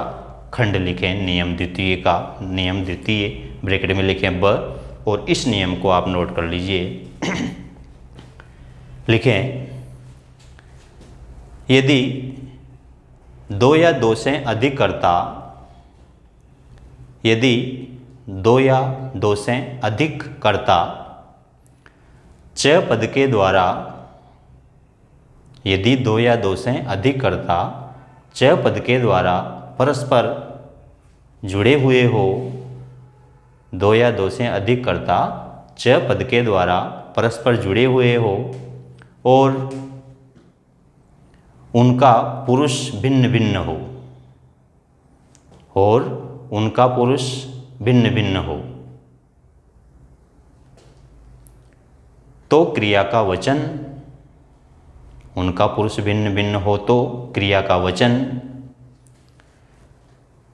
खंड लिखें नियम द्वितीय का, नियम द्वितीय ब्रैकेट में लिखें ब, और इस नियम को आप नोट कर लीजिए। लिखें, यदि 2 या 2 से अधिक कर्ता, यदि 2 या 2 से अधिक कर्ता च पद के द्वारा, यदि 2 या 2 से अधिक कर्ता च पद के द्वारा परस्पर जुड़े हुए हो, 2 या 2 से अधिक कर्ता च पद के द्वारा परस्पर जुड़े हुए हो और उनका पुरुष भिन्न भिन्न हो, और उनका पुरुष भिन्न भिन्न हो, तो क्रिया का वचन, उनका पुरुष भिन्न भिन्न हो तो क्रिया का वचन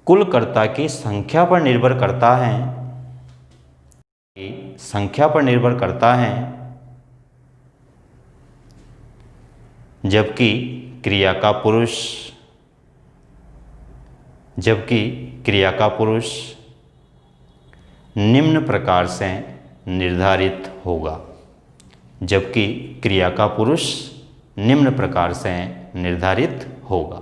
कुल कर्ता की संख्या पर निर्भर करता है, संख्या पर निर्भर करता है, जबकि क्रिया का पुरुष, जबकि क्रिया का पुरुष निम्न प्रकार से निर्धारित होगा, जबकि क्रिया का पुरुष निम्न प्रकार से निर्धारित होगा।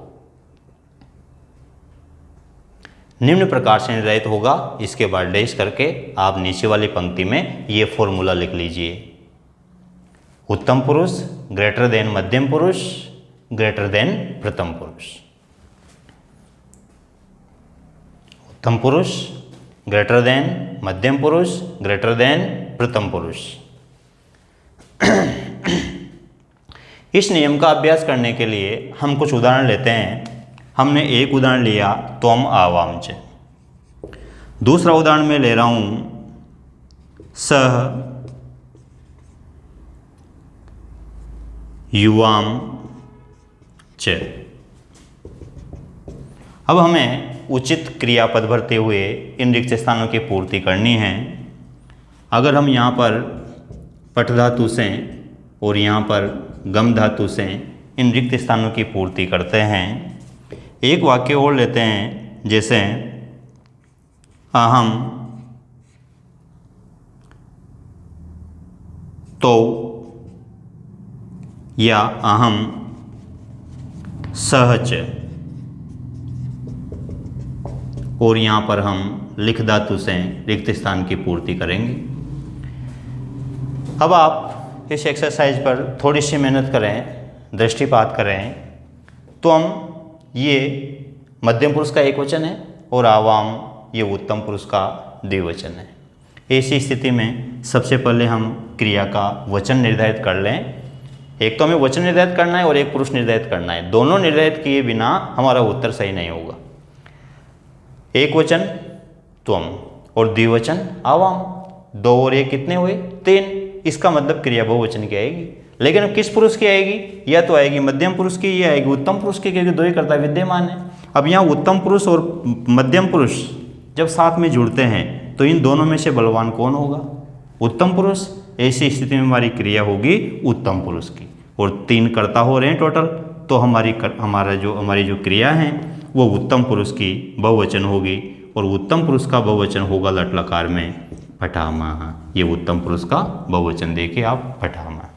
निम्न प्रकार से निर्धारित होगा, इसके बाद डैश करके आप नीचे वाली पंक्ति में ये फॉर्मूला लिख लीजिए। उत्तम पुरुष ग्रेटर देन मध्यम पुरुष ग्रेटर देन प्रथम पुरुष। उत्तम पुरुष ग्रेटर देन मध्यम पुरुष ग्रेटर देन प्रथम पुरुष। इस नियम का अभ्यास करने के लिए हम कुछ उदाहरण लेते हैं। हमने एक उदाहरण लिया त्वम आवाम च। दूसरा उदाहरण मैं ले रहा हूं सह युवाम च। अब हमें उचित क्रियापद भरते हुए इन रिक्त स्थानों की पूर्ति करनी है। अगर हम यहाँ पर पठ धातु से और यहाँ पर गम धातु से इन रिक्त स्थानों की पूर्ति करते हैं, एक वाक्य और लेते हैं, जैसे अहम तो या अहम सहच, और यहाँ पर हम लिख धातु से रिक्त स्थान की पूर्ति करेंगे। अब आप इस एक्सरसाइज पर थोड़ी सी मेहनत करें, दृष्टिपात करें, तो हम ये मध्यम पुरुष का एक वचन है और आवाम ये उत्तम पुरुष का द्विवचन है। ऐसी स्थिति में सबसे पहले हम क्रिया का वचन निर्धारित कर लें। एक तो हमें वचन निर्धारित करना है और एक पुरुष निर्धारित करना है। दोनों निर्धारित किए बिना हमारा उत्तर सही नहीं होगा। एक वचन त्वम और द्विवचन आवाम, 2 और 1 कितने हुए? 3। इसका मतलब क्रिया बहुवचन की आएगी। लेकिन अब किस पुरुष की आएगी? या तो आएगी मध्यम पुरुष की या आएगी उत्तम पुरुष की, क्योंकि 2 ही कर्ता विद्यमान है। अब यहाँ उत्तम पुरुष और मध्यम पुरुष जब साथ में जुड़ते हैं तो इन दोनों में से बलवान कौन होगा? उत्तम पुरुष। ऐसी स्थिति में हमारी क्रिया होगी उत्तम पुरुष की, और 3 कर्ता हो रहे हैं टोटल, तो हमारी जो क्रिया है वो उत्तम पुरुष की बहुवचन होगी, और उत्तम पुरुष का बहुवचन होगा लट लकार में पठामा। ये उत्तम पुरुष का बहुवचन देखिए आप, पठामा।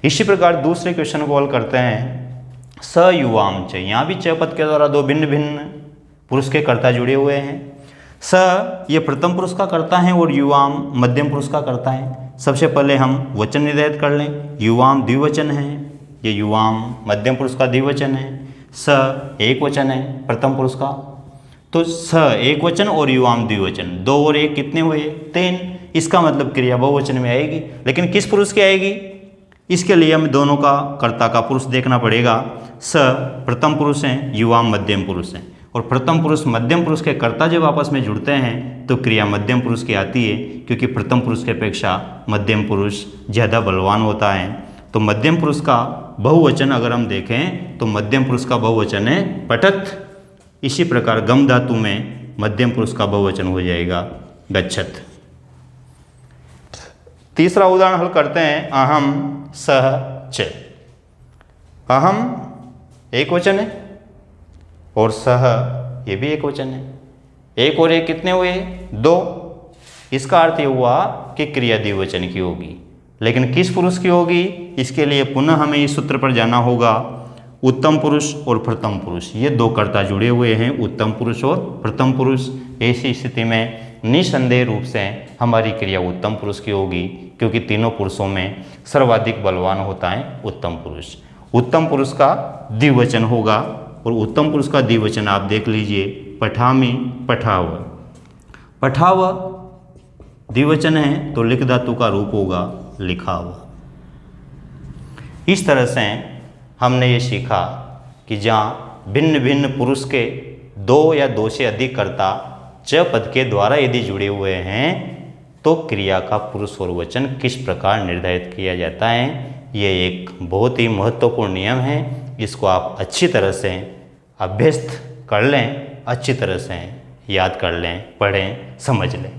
इसी प्रकार दूसरे क्वेश्चन को हल करते हैं। स युवाम च, यहाँ भी च पद के द्वारा 2 भिन्न भिन्न पुरुष के कर्ता जुड़े हुए हैं। स ये प्रथम पुरुष का कर्ता है और युवाम मध्यम पुरुष का कर्ता है। सबसे पहले हम वचन निर्धारित कर लें। युवाम द्विवचन है, ये युवाम मध्यम पुरुष का द्विवचन है। स एक वचन है प्रथम पुरुष का, तो स एक वचन और युवाम द्विवचन, 2 और 1 कितने हुए? 3। इसका मतलब क्रिया बहुवचन में आएगी। लेकिन किस पुरुष की आएगी? इसके लिए हमें दोनों का कर्ता का पुरुष देखना पड़ेगा। स प्रथम पुरुष हैं, युवाम मध्यम पुरुष हैं, और प्रथम पुरुष मध्यम पुरुष के कर्ता जब आपस में जुड़ते हैं तो क्रिया मध्यम पुरुष की आती है, क्योंकि प्रथम पुरुष की अपेक्षा मध्यम पुरुष ज़्यादा बलवान होता है। तो मध्यम पुरुष का बहुवचन अगर हम देखें तो मध्यम पुरुष का बहुवचन है पठत। इसी प्रकार गम धातु में मध्यम पुरुष का बहुवचन हो जाएगा गच्छत। तीसरा उदाहरण हल करते हैं। अहम सह च। अहम एक वचन है और सह ये भी एक वचन है। 1 और 1 कितने हुए? 2। इसका अर्थ ये हुआ कि क्रिया द्विवचन की होगी, लेकिन किस पुरुष की होगी, इसके लिए पुनः हमें इस सूत्र पर जाना होगा। उत्तम पुरुष और प्रथम पुरुष, ये दो कर्ता जुड़े हुए हैं, उत्तम पुरुष और प्रथम पुरुष। ऐसी स्थिति में निसंदेह रूप से हमारी क्रिया उत्तम पुरुष की होगी, क्योंकि तीनों पुरुषों में सर्वाधिक बलवान होता है उत्तम पुरुष। उत्तम पुरुष का द्विवचन होगा, और उत्तम पुरुष का द्विवचन आप देख लीजिए, पठामि पठाव। पठाव द्विवचन है तो लिख धातु का रूप होगा लिखाव। इस तरह से हमने ये सीखा कि जहाँ भिन्न भिन्न पुरुष के दो या दो से अधिक कर्ता च पद के द्वारा यदि जुड़े हुए हैं तो क्रिया का पुरुष और वचन किस प्रकार निर्धारित किया जाता है। ये एक बहुत ही महत्वपूर्ण नियम है, इसको आप अच्छी तरह से अभ्यस्त कर लें, अच्छी तरह से याद कर लें, पढ़ें, समझ लें।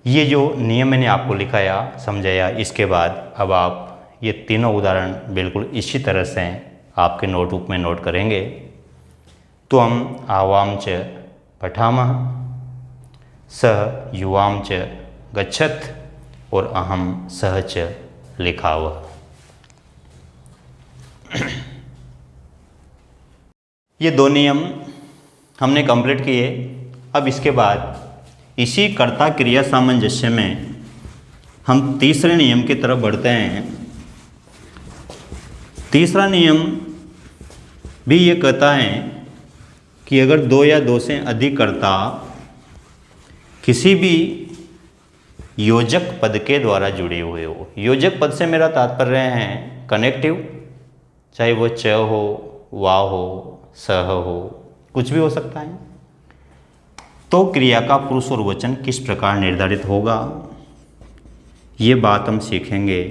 ये जो नियम मैंने आपको लिखाया, समझाया, इसके बाद अब आप ये तीनों उदाहरण बिल्कुल इसी तरह से आपके नोटबुक में नोट करेंगे। त्वम आवाम च पठामः, सह युवाम च गच्छत और अहम सह च लिखाव। ये दो नियम हमने कंप्लीट किए। अब इसके बाद इसी कर्ता क्रिया सामंजस्य में हम तीसरे नियम की तरफ बढ़ते हैं। तीसरा नियम भी ये कहता है कि अगर दो या दो से अधिक कर्ता किसी भी योजक पद के द्वारा जुड़े हुए हो, योजक पद से मेरा तात्पर्य है कनेक्टिव, चाहे वो च हो, वा हो, सह हो, कुछ भी हो सकता है, तो क्रिया का पुरुष और वचन किस प्रकार निर्धारित होगा, ये बात हम सीखेंगे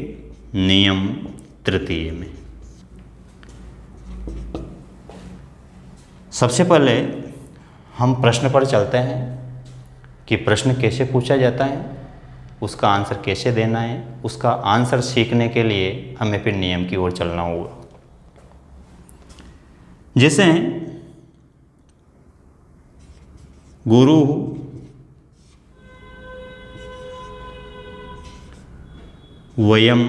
नियम तृतीय में। सबसे पहले हम प्रश्न पर चलते हैं कि प्रश्न कैसे पूछा जाता है, उसका आंसर कैसे देना है। उसका आंसर सीखने के लिए हमें फिर नियम की ओर चलना होगा। जैसे गुरु वयम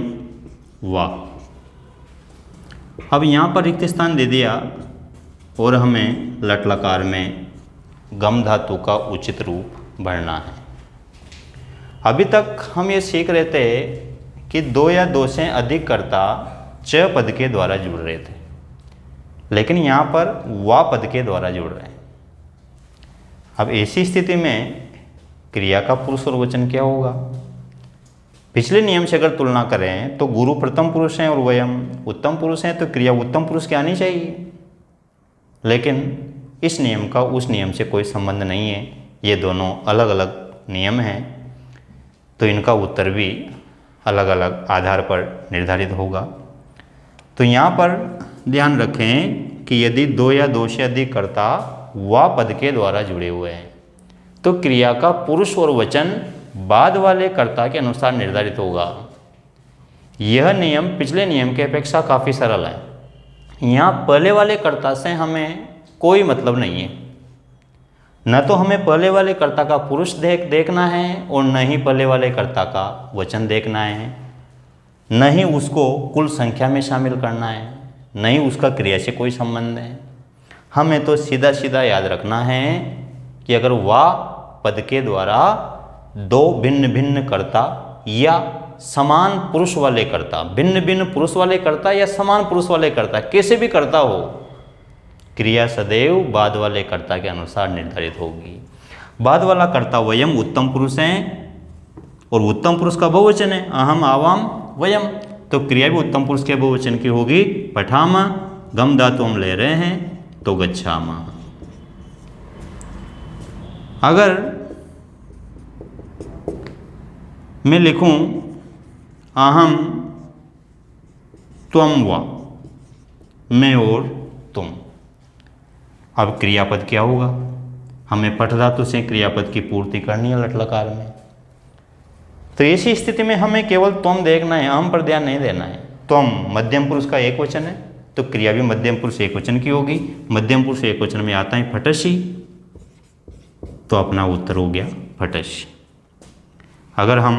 वा, अब यहाँ पर रिक्त स्थान दे दिया और हमें लट लकार में गम धातु का उचित रूप भरना है। अभी तक हम ये सीख रहे थे कि दो या दो से अधिक कर्ता च पद के द्वारा जुड़ रहे थे, लेकिन यहाँ पर वा पद के द्वारा जुड़ रहे हैं। अब ऐसी स्थिति में क्रिया का पुरुष और वचन क्या होगा। पिछले नियम से अगर तुलना करें तो गुरु प्रथम पुरुष हैं और वयम उत्तम पुरुष हैं, तो क्रिया उत्तम पुरुष की आनी चाहिए, लेकिन इस नियम का उस नियम से कोई संबंध नहीं है। ये दोनों अलग अलग नियम हैं, तो इनका उत्तर भी अलग अलग आधार पर निर्धारित होगा। तो यहाँ पर ध्यान रखें कि यदि दो या दो से अधिक कर्ता वा पद के द्वारा जुड़े हुए हैं तो क्रिया का पुरुष और वचन बाद वाले कर्ता के अनुसार निर्धारित होगा। यह नियम पिछले नियम की अपेक्षा काफ़ी सरल है। यहाँ पहले वाले कर्ता से हमें कोई मतलब नहीं है, न तो हमें पहले वाले कर्ता का पुरुष देखना है और न ही पहले वाले कर्ता का वचन देखना है, न ही उसको कुल संख्या में शामिल करना है, न ही उसका क्रिया से कोई संबंध है। हमें तो सीधा सीधा याद रखना है कि अगर वा पद के द्वारा दो भिन्न भिन्न कर्ता या समान पुरुष वाले कर्ता, भिन्न भिन्न पुरुष वाले कर्ता या समान पुरुष वाले कर्ता, कैसे भी कर्ता हो, क्रिया सदैव बाद वाले कर्ता के अनुसार निर्धारित होगी। बाद वाला कर्ता वयम उत्तम पुरुष है और उत्तम पुरुष का बहुवचन है अहम आवाम वयम, तो क्रिया भी उत्तम पुरुष के बहुवचन की होगी पठामा, गम धातु हम ले रहे हैं तो गच्छामा। अगर मैं लिखूं अहम त्वम वा, मैं और तुम, अब क्रियापद क्या होगा, हमें पठ धातु से क्रियापद की पूर्ति करनी है लट लकार में। तो ऐसी स्थिति में हमें केवल त्वम देखना है, अहम पर ध्यान नहीं देना है। त्वम मध्यम पुरुष का एक वचन है तो क्रिया भी मध्यम पुरुष एक वचन की होगी। मध्यम पुरुष एक वचन में आता है फटसी, तो अपना उत्तर हो गया फटसी। अगर हम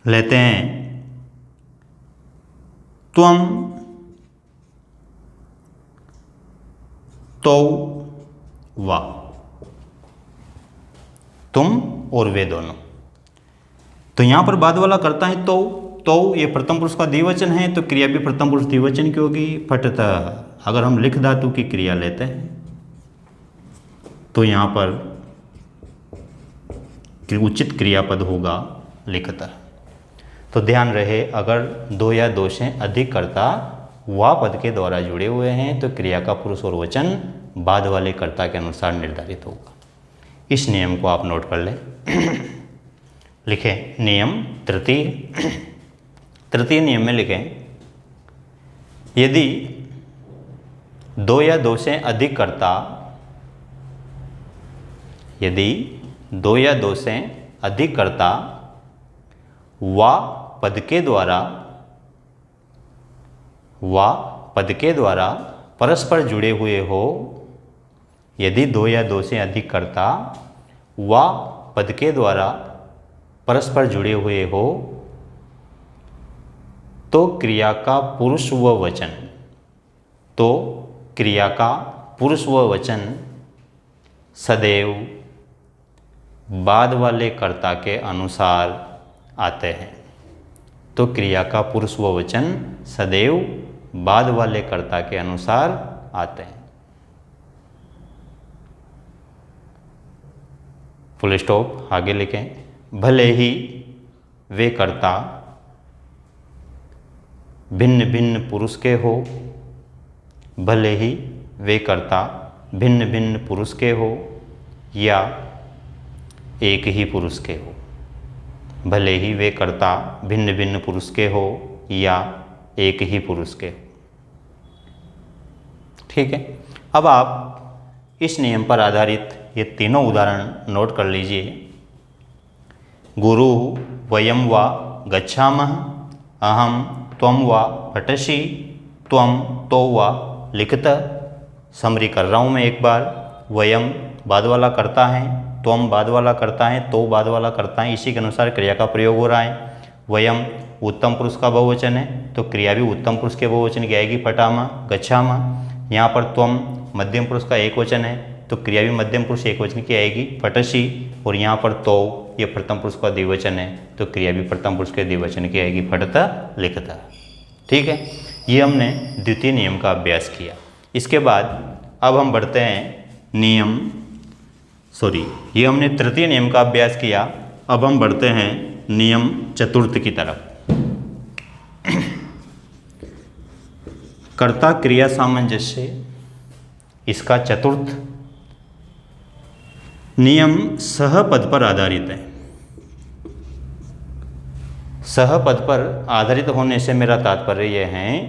लेते हैं त्वम, तो, वा, तुम और वे दोनों, तो यहां पर बाद वाला करता है तो ये प्रथम पुरुष का द्विवचन है, तो क्रिया भी प्रथम पुरुष द्विवचन की होगी। फटतः अगर हम लिख धातु की क्रिया लेते हैं तो यहां पर उचित क्रियापद होगा लिखतः। तो ध्यान रहे, अगर दो या दो से अधिक कर्ता वा पद के द्वारा जुड़े हुए हैं तो क्रिया का पुरुष और वचन बाद वाले कर्ता के अनुसार निर्धारित होगा। इस नियम को आप नोट कर लें। लिखें नियम तृतीय नियम में लिखें, यदि दो या दो से अधिक कर्ता, यदि दो या दो से अधिक कर्ता वा पद के द्वारा परस्पर जुड़े हुए हो, यदि दो या दो से अधिक कर्ता वा पद के द्वारा परस्पर जुड़े हुए हो तो क्रिया का पुरुष व वचन, तो क्रिया का पुरुष व वचन सदैव बाद वाले कर्ता के अनुसार आते हैं। तो क्रिया का पुरुष व वचन सदैव बाद वाले कर्ता के अनुसार आते हैं। फुल स्टॉप, आगे लिखें, भले ही वे कर्ता भिन्न भिन्न पुरुष के हो, भले ही वे कर्ता भिन्न भिन्न पुरुष के हो या एक ही पुरुष के हो, भले ही वे कर्ता भिन्न भिन्न पुरुष के हो या एक ही पुरुष के हो। ठीक है, अब आप इस नियम पर आधारित ये तीनों उदाहरण नोट कर लीजिए। गुरु वयम वा गच्छामः, अहम त्वम वा पठसि, त्वम तो वा लिखतः। समरी कर रहा हूँ मैं एक बार। वयम बाद वाला करता है, त्वम बाद वाला करता है, तो बाद वाला करता है, इसी के अनुसार क्रिया का प्रयोग हो रहा है। वयम उत्तम पुरुष का बहुवचन है तो क्रिया भी उत्तम पुरुष के बहुवचन की आएगी, पठामा गच्छामा। यहाँ पर त्वम मध्यम पुरुष का एक वचन है तो क्रिया भी मध्यम पुरुष एक वचन की आएगी, पठसि। और यहाँ पर तो ये प्रथम पुरुष का द्विवचन है तो क्रिया भी प्रथम पुरुष के द्विवचन की आएगी, पठता लिखता। ठीक है, ये हमने द्वितीय नियम का अभ्यास किया। इसके बाद अब हम बढ़ते हैं ये हमने तृतीय नियम का अभ्यास किया। अब हम बढ़ते हैं नियम चतुर्थ की तरफ। कर्ता क्रिया सामंजस्य, इसका चतुर्थ नियम सहपद पर आधारित है। सहपद पर आधारित होने से मेरा तात्पर्य यह है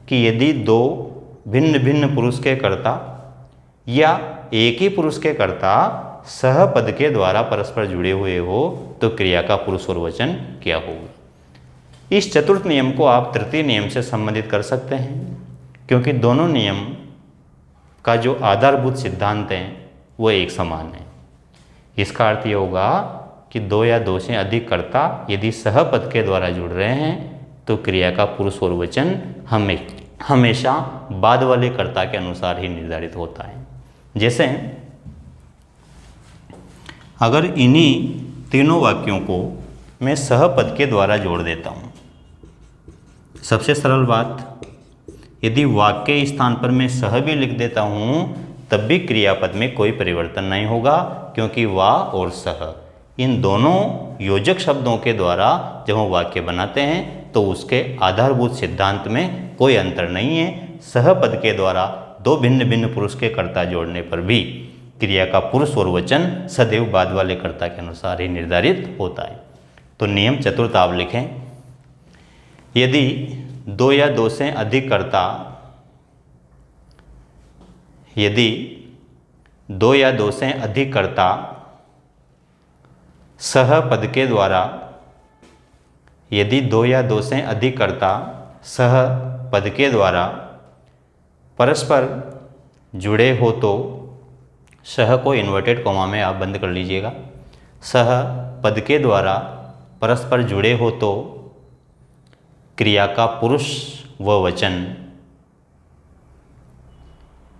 कि यदि दो भिन्न भिन्न पुरुष के कर्ता या एक ही पुरुष के कर्ता सहपद के द्वारा परस्पर जुड़े हुए हो तो क्रिया का पुरुष और वचन क्या होगा। इस चतुर्थ नियम को आप तृतीय नियम से संबंधित कर सकते हैं क्योंकि दोनों नियम का जो आधारभूत सिद्धांत है वो एक समान है। इसका अर्थ ये होगा कि दो या दो से अधिक कर्ता यदि सहपद के द्वारा जुड़ रहे हैं तो क्रिया का पुरुष और वचन हमेशा बाद वाले कर्ता के अनुसार ही निर्धारित होता है। जैसे अगर इन्हीं तीनों वाक्यों को मैं सहपद के द्वारा जोड़ देता हूँ, सबसे सरल बात, यदि वाक्य के स्थान पर मैं सह भी लिख देता हूँ तब भी क्रियापद में कोई परिवर्तन नहीं होगा क्योंकि वा और सह इन दोनों योजक शब्दों के द्वारा जब हम वाक्य बनाते हैं तो उसके आधारभूत सिद्धांत में कोई अंतर नहीं है। सहपद के द्वारा दो भिन्न भिन्न पुरुष के कर्ता जोड़ने पर भी क्रिया का पुरुष और वचन सदैव बाद वाले कर्ता के अनुसार ही निर्धारित होता है। तो नियम चतुर्थ आप लिखें, यदि दो या दो से अधिक कर्ता, यदि दो या दो से अधिक कर्ता सहपद के द्वारा, यदि दो या दो से अधिक कर्ता सहपद के द्वारा परस्पर जुड़े हो तो, सह को इन्वर्टेड कॉमा में आप बंद कर लीजिएगा, सह पद के द्वारा परस्पर जुड़े हो तो क्रिया का पुरुष व वचन,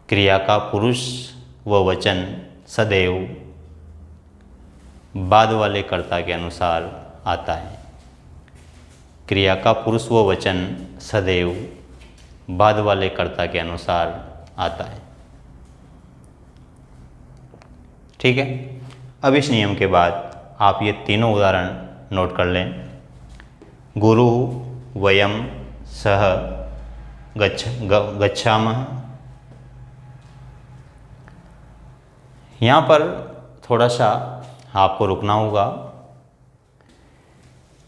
क्रिया का पुरुष व वचन सदैव बाद वाले कर्ता के अनुसार आता है। क्रिया का पुरुष व वचन सदैव बाद वाले कर्ता के अनुसार आता है। ठीक है। अब इस नियम के बाद आप ये तीनों उदाहरण नोट कर लें। गुरु वयम सह गच्छामः। यहाँ पर थोड़ा सा आपको रुकना होगा।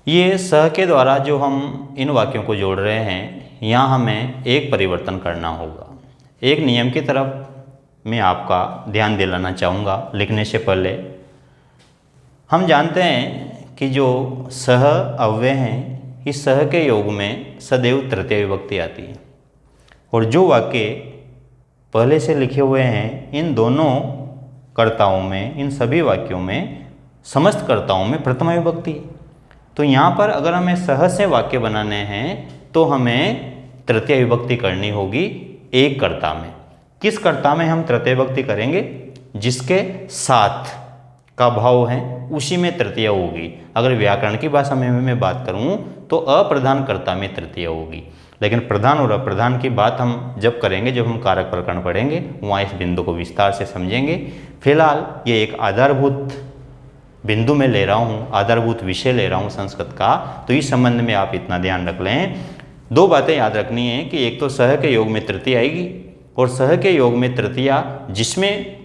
ये सह के द्वारा जो हम इन वाक्यों को जोड़ रहे हैं, यहाँ हमें एक परिवर्तन करना होगा। एक नियम की तरफ मैं आपका ध्यान दिलाना चाहूँगा लिखने से पहले। हम जानते हैं कि जो सह अव्यय हैं, इस सह के योग में सदैव तृतीय विभक्ति आती है, और जो वाक्य पहले से लिखे हुए हैं इन दोनों कर्ताओं में, इन सभी वाक्यों में, समस्त कर्ताओं में प्रथमा विभक्ति है। तो यहाँ पर अगर हमें सह से वाक्य बनाने हैं तो हमें तृतीय विभक्ति करनी होगी एक कर्ता में। किस कर्ता में हम तृतीय विभक्ति करेंगे? जिसके साथ का भाव है उसी में तृतीय होगी। अगर व्याकरण की भाषा में मैं बात करूं तो अप्रधान कर्ता में तृतीय होगी, लेकिन प्रधान और अप्रधान की बात हम जब करेंगे, जब हम कारक प्रकरण पढ़ेंगे, वहाँ इस बिंदु को विस्तार से समझेंगे। फिलहाल ये एक आधारभूत बिंदु में ले रहा हूँ, आधारभूत विषय ले रहा हूँ संस्कृत का, तो इस संबंध में आप इतना ध्यान रख लें। दो बातें याद रखनी है कि एक तो सह के योग में तृतीय आएगी, और सह के योग में तृतीया जिसमें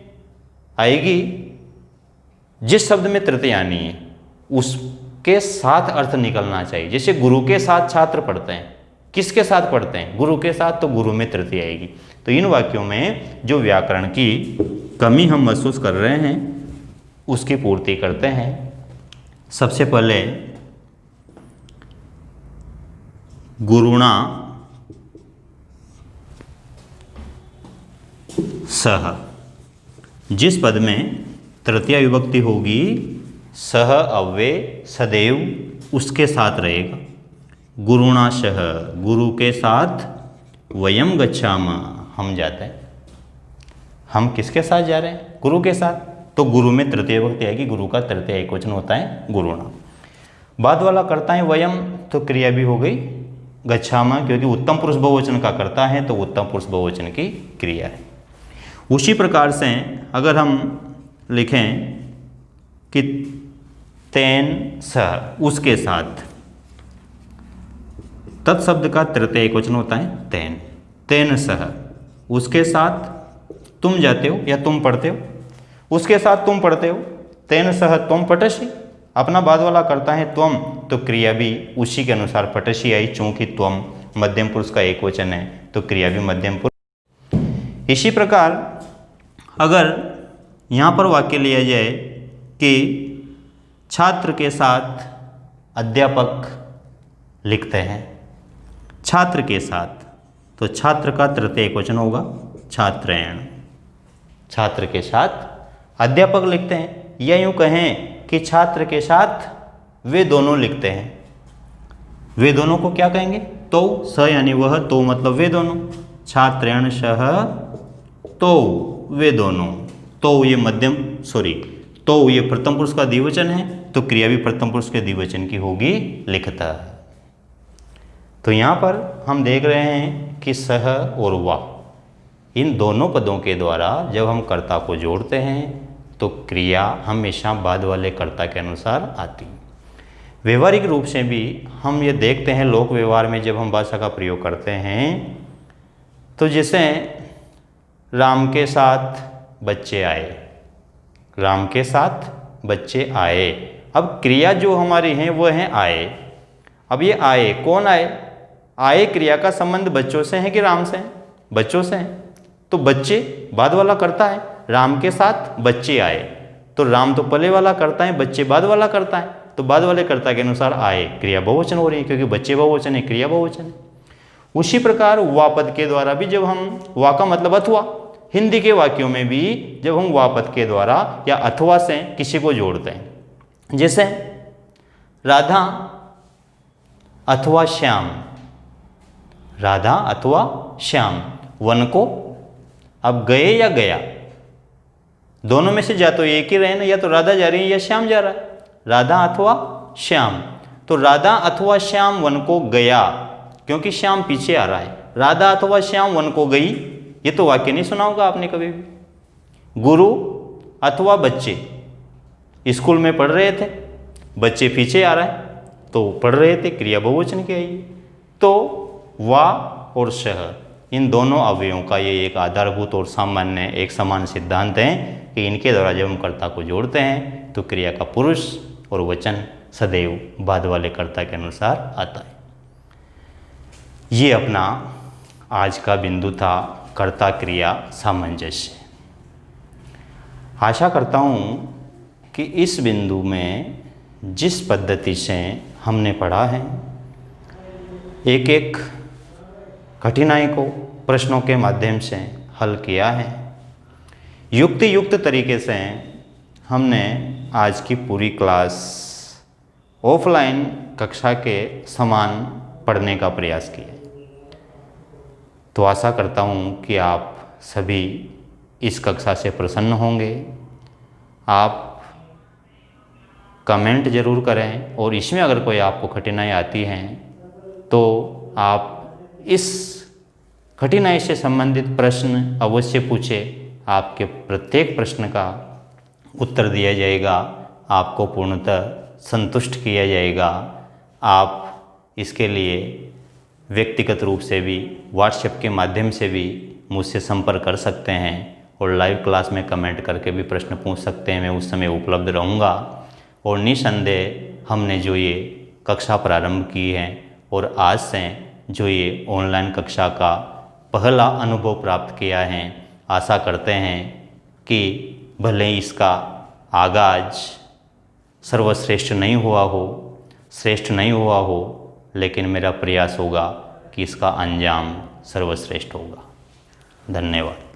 आएगी, जिस शब्द में तृतीय आनी है उसके साथ अर्थ निकलना चाहिए। जैसे गुरु के साथ छात्र पढ़ते हैं, किसके साथ पढ़ते हैं? गुरु के साथ, तो गुरु में तृतीय आएगी। तो इन वाक्यों में जो व्याकरण की कमी हम महसूस कर रहे हैं उसकी पूर्ति करते हैं। सबसे पहले गुरुणा सह, जिस पद में तृतीय विभक्ति होगी सह अव्यय सदैव उसके साथ रहेगा। गुरुणा सह, गुरु के साथ, वयम गच्छामः, हम जाते हैं। हम किसके साथ जा रहे हैं? गुरु के साथ, तो गुरु में तृतीय विभक्ति आएगी। गुरु का तृतीय एकवचन होता है गुरुणा। बाद वाला करता है वयम, तो क्रिया भी हो गई गच्छामः, क्योंकि उत्तम पुरुष बहुवचन का करता है तो उत्तम पुरुष बहुवचन की क्रिया है। उसी प्रकार से अगर हम लिखें कि तेन सह, उसके साथ, तत्शब्द का तृतीय एकवचन होता है तेन। तेन सह, उसके साथ तुम जाते हो या तुम पढ़ते हो, उसके साथ तुम पढ़ते हो। तेन सह त्वम पठसि, अपना बाद वाला करता है त्वम, तो क्रिया भी उसी के अनुसार पठसि आई। चूंकि त्वम मध्यम पुरुष का एक वचन है तो क्रिया भी मध्यम पुरुष। इसी प्रकार अगर यहाँ पर वाक्य लिया जाए कि छात्र के साथ अध्यापक लिखते हैं, छात्र के साथ, तो छात्र का तृतीय एकवचन होगा छात्रेण। छात्र के साथ अध्यापक लिखते हैं, या यूँ कहें कि छात्र के साथ वे दोनों लिखते हैं। वे दोनों को क्या कहेंगे? तो स यानी वह, तो मतलब वे दोनों। छात्रेण सह तो वे दोनों, तो ये मध्यम तो ये प्रथम पुरुष का द्विवचन है, तो क्रिया भी प्रथम पुरुष के द्विवचन की होगी लिखता। तो यहाँ पर हम देख रहे हैं कि सह और वा, इन दोनों पदों के द्वारा जब हम कर्ता को जोड़ते हैं तो क्रिया हमेशा बाद वाले कर्ता के अनुसार आती है। व्यवहारिक रूप से भी हम ये देखते हैं, लोक व्यवहार में जब हम भाषा का प्रयोग करते हैं तो जैसे राम के साथ बच्चे आए, राम के साथ बच्चे आए। अब क्रिया जो हमारी है वो है आए। अब ये आए, कौन आए? आए क्रिया का संबंध बच्चों से है कि राम से है? बच्चों से है, तो बच्चे बाद वाला करता है। राम के साथ बच्चे आए, तो राम तो पहले वाला करता है, बच्चे बाद वाला करता है, तो बाद वाले कर्ता के अनुसार आए क्रिया बहुवचन हो रही है, क्योंकि बच्चे बहुवचन है, क्रिया बहुवचन है। उसी प्रकार वा पद के द्वारा भी जब हम, वा का मतलब अथवा, हिंदी के वाक्यों में भी जब हम वा पद के द्वारा या अथवा से किसी को जोड़ते हैं, जैसे राधा अथवा श्याम, राधा अथवा श्याम, वन को अब गए या गया, दोनों में से जा तो एक ही रहे ना, या तो राधा जा रही है या श्याम जा रहा है, राधा अथवा श्याम। तो राधा अथवा श्याम वन को गया, क्योंकि श्याम पीछे आ रहा है। राधा अथवा श्याम वन को गई, ये तो वाक्य नहीं सुना होगा आपने कभी भी। गुरु अथवा बच्चे स्कूल में पढ़ रहे थे, बच्चे पीछे आ रहा है तो पढ़ रहे थे, क्रिया बहुवचन की आई। तो वा और शह, इन दोनों अवयवों का ये एक आधारभूत और सामान्य एक समान सिद्धांत है कि इनके द्वारा जब हम कर्ता को जोड़ते हैं तो क्रिया का पुरुष और वचन सदैव बाद वाले कर्ता के अनुसार आता है। ये अपना आज का बिंदु था, कर्ता क्रिया सामंजस्य। आशा करता हूँ कि इस बिंदु में जिस पद्धति से हमने पढ़ा है, एक एक कठिनाई को प्रश्नों के माध्यम से हल किया है, युक्त तरीके से हमने आज की पूरी क्लास ऑफलाइन कक्षा के समान पढ़ने का प्रयास किया। तो आशा करता हूँ कि आप सभी इस कक्षा से प्रसन्न होंगे। आप कमेंट ज़रूर करें, और इसमें अगर कोई आपको कठिनाई आती है तो आप इस कठिनाई से संबंधित प्रश्न अवश्य पूछें। आपके प्रत्येक प्रश्न का उत्तर दिया जाएगा, आपको पूर्णतः संतुष्ट किया जाएगा। आप इसके लिए व्यक्तिगत रूप से भी, व्हाट्सएप के माध्यम से भी मुझसे संपर्क कर सकते हैं, और लाइव क्लास में कमेंट करके भी प्रश्न पूछ सकते हैं। मैं उस समय उपलब्ध रहूँगा। और निसंदेह हमने जो ये कक्षा प्रारंभ की है और आज से जो ये ऑनलाइन कक्षा का पहला अनुभव प्राप्त किया है, आशा करते हैं कि भले ही इसका आगाज सर्वश्रेष्ठ नहीं हुआ हो, श्रेष्ठ नहीं हुआ हो, लेकिन मेरा प्रयास होगा कि इसका अंजाम सर्वश्रेष्ठ होगा। धन्यवाद।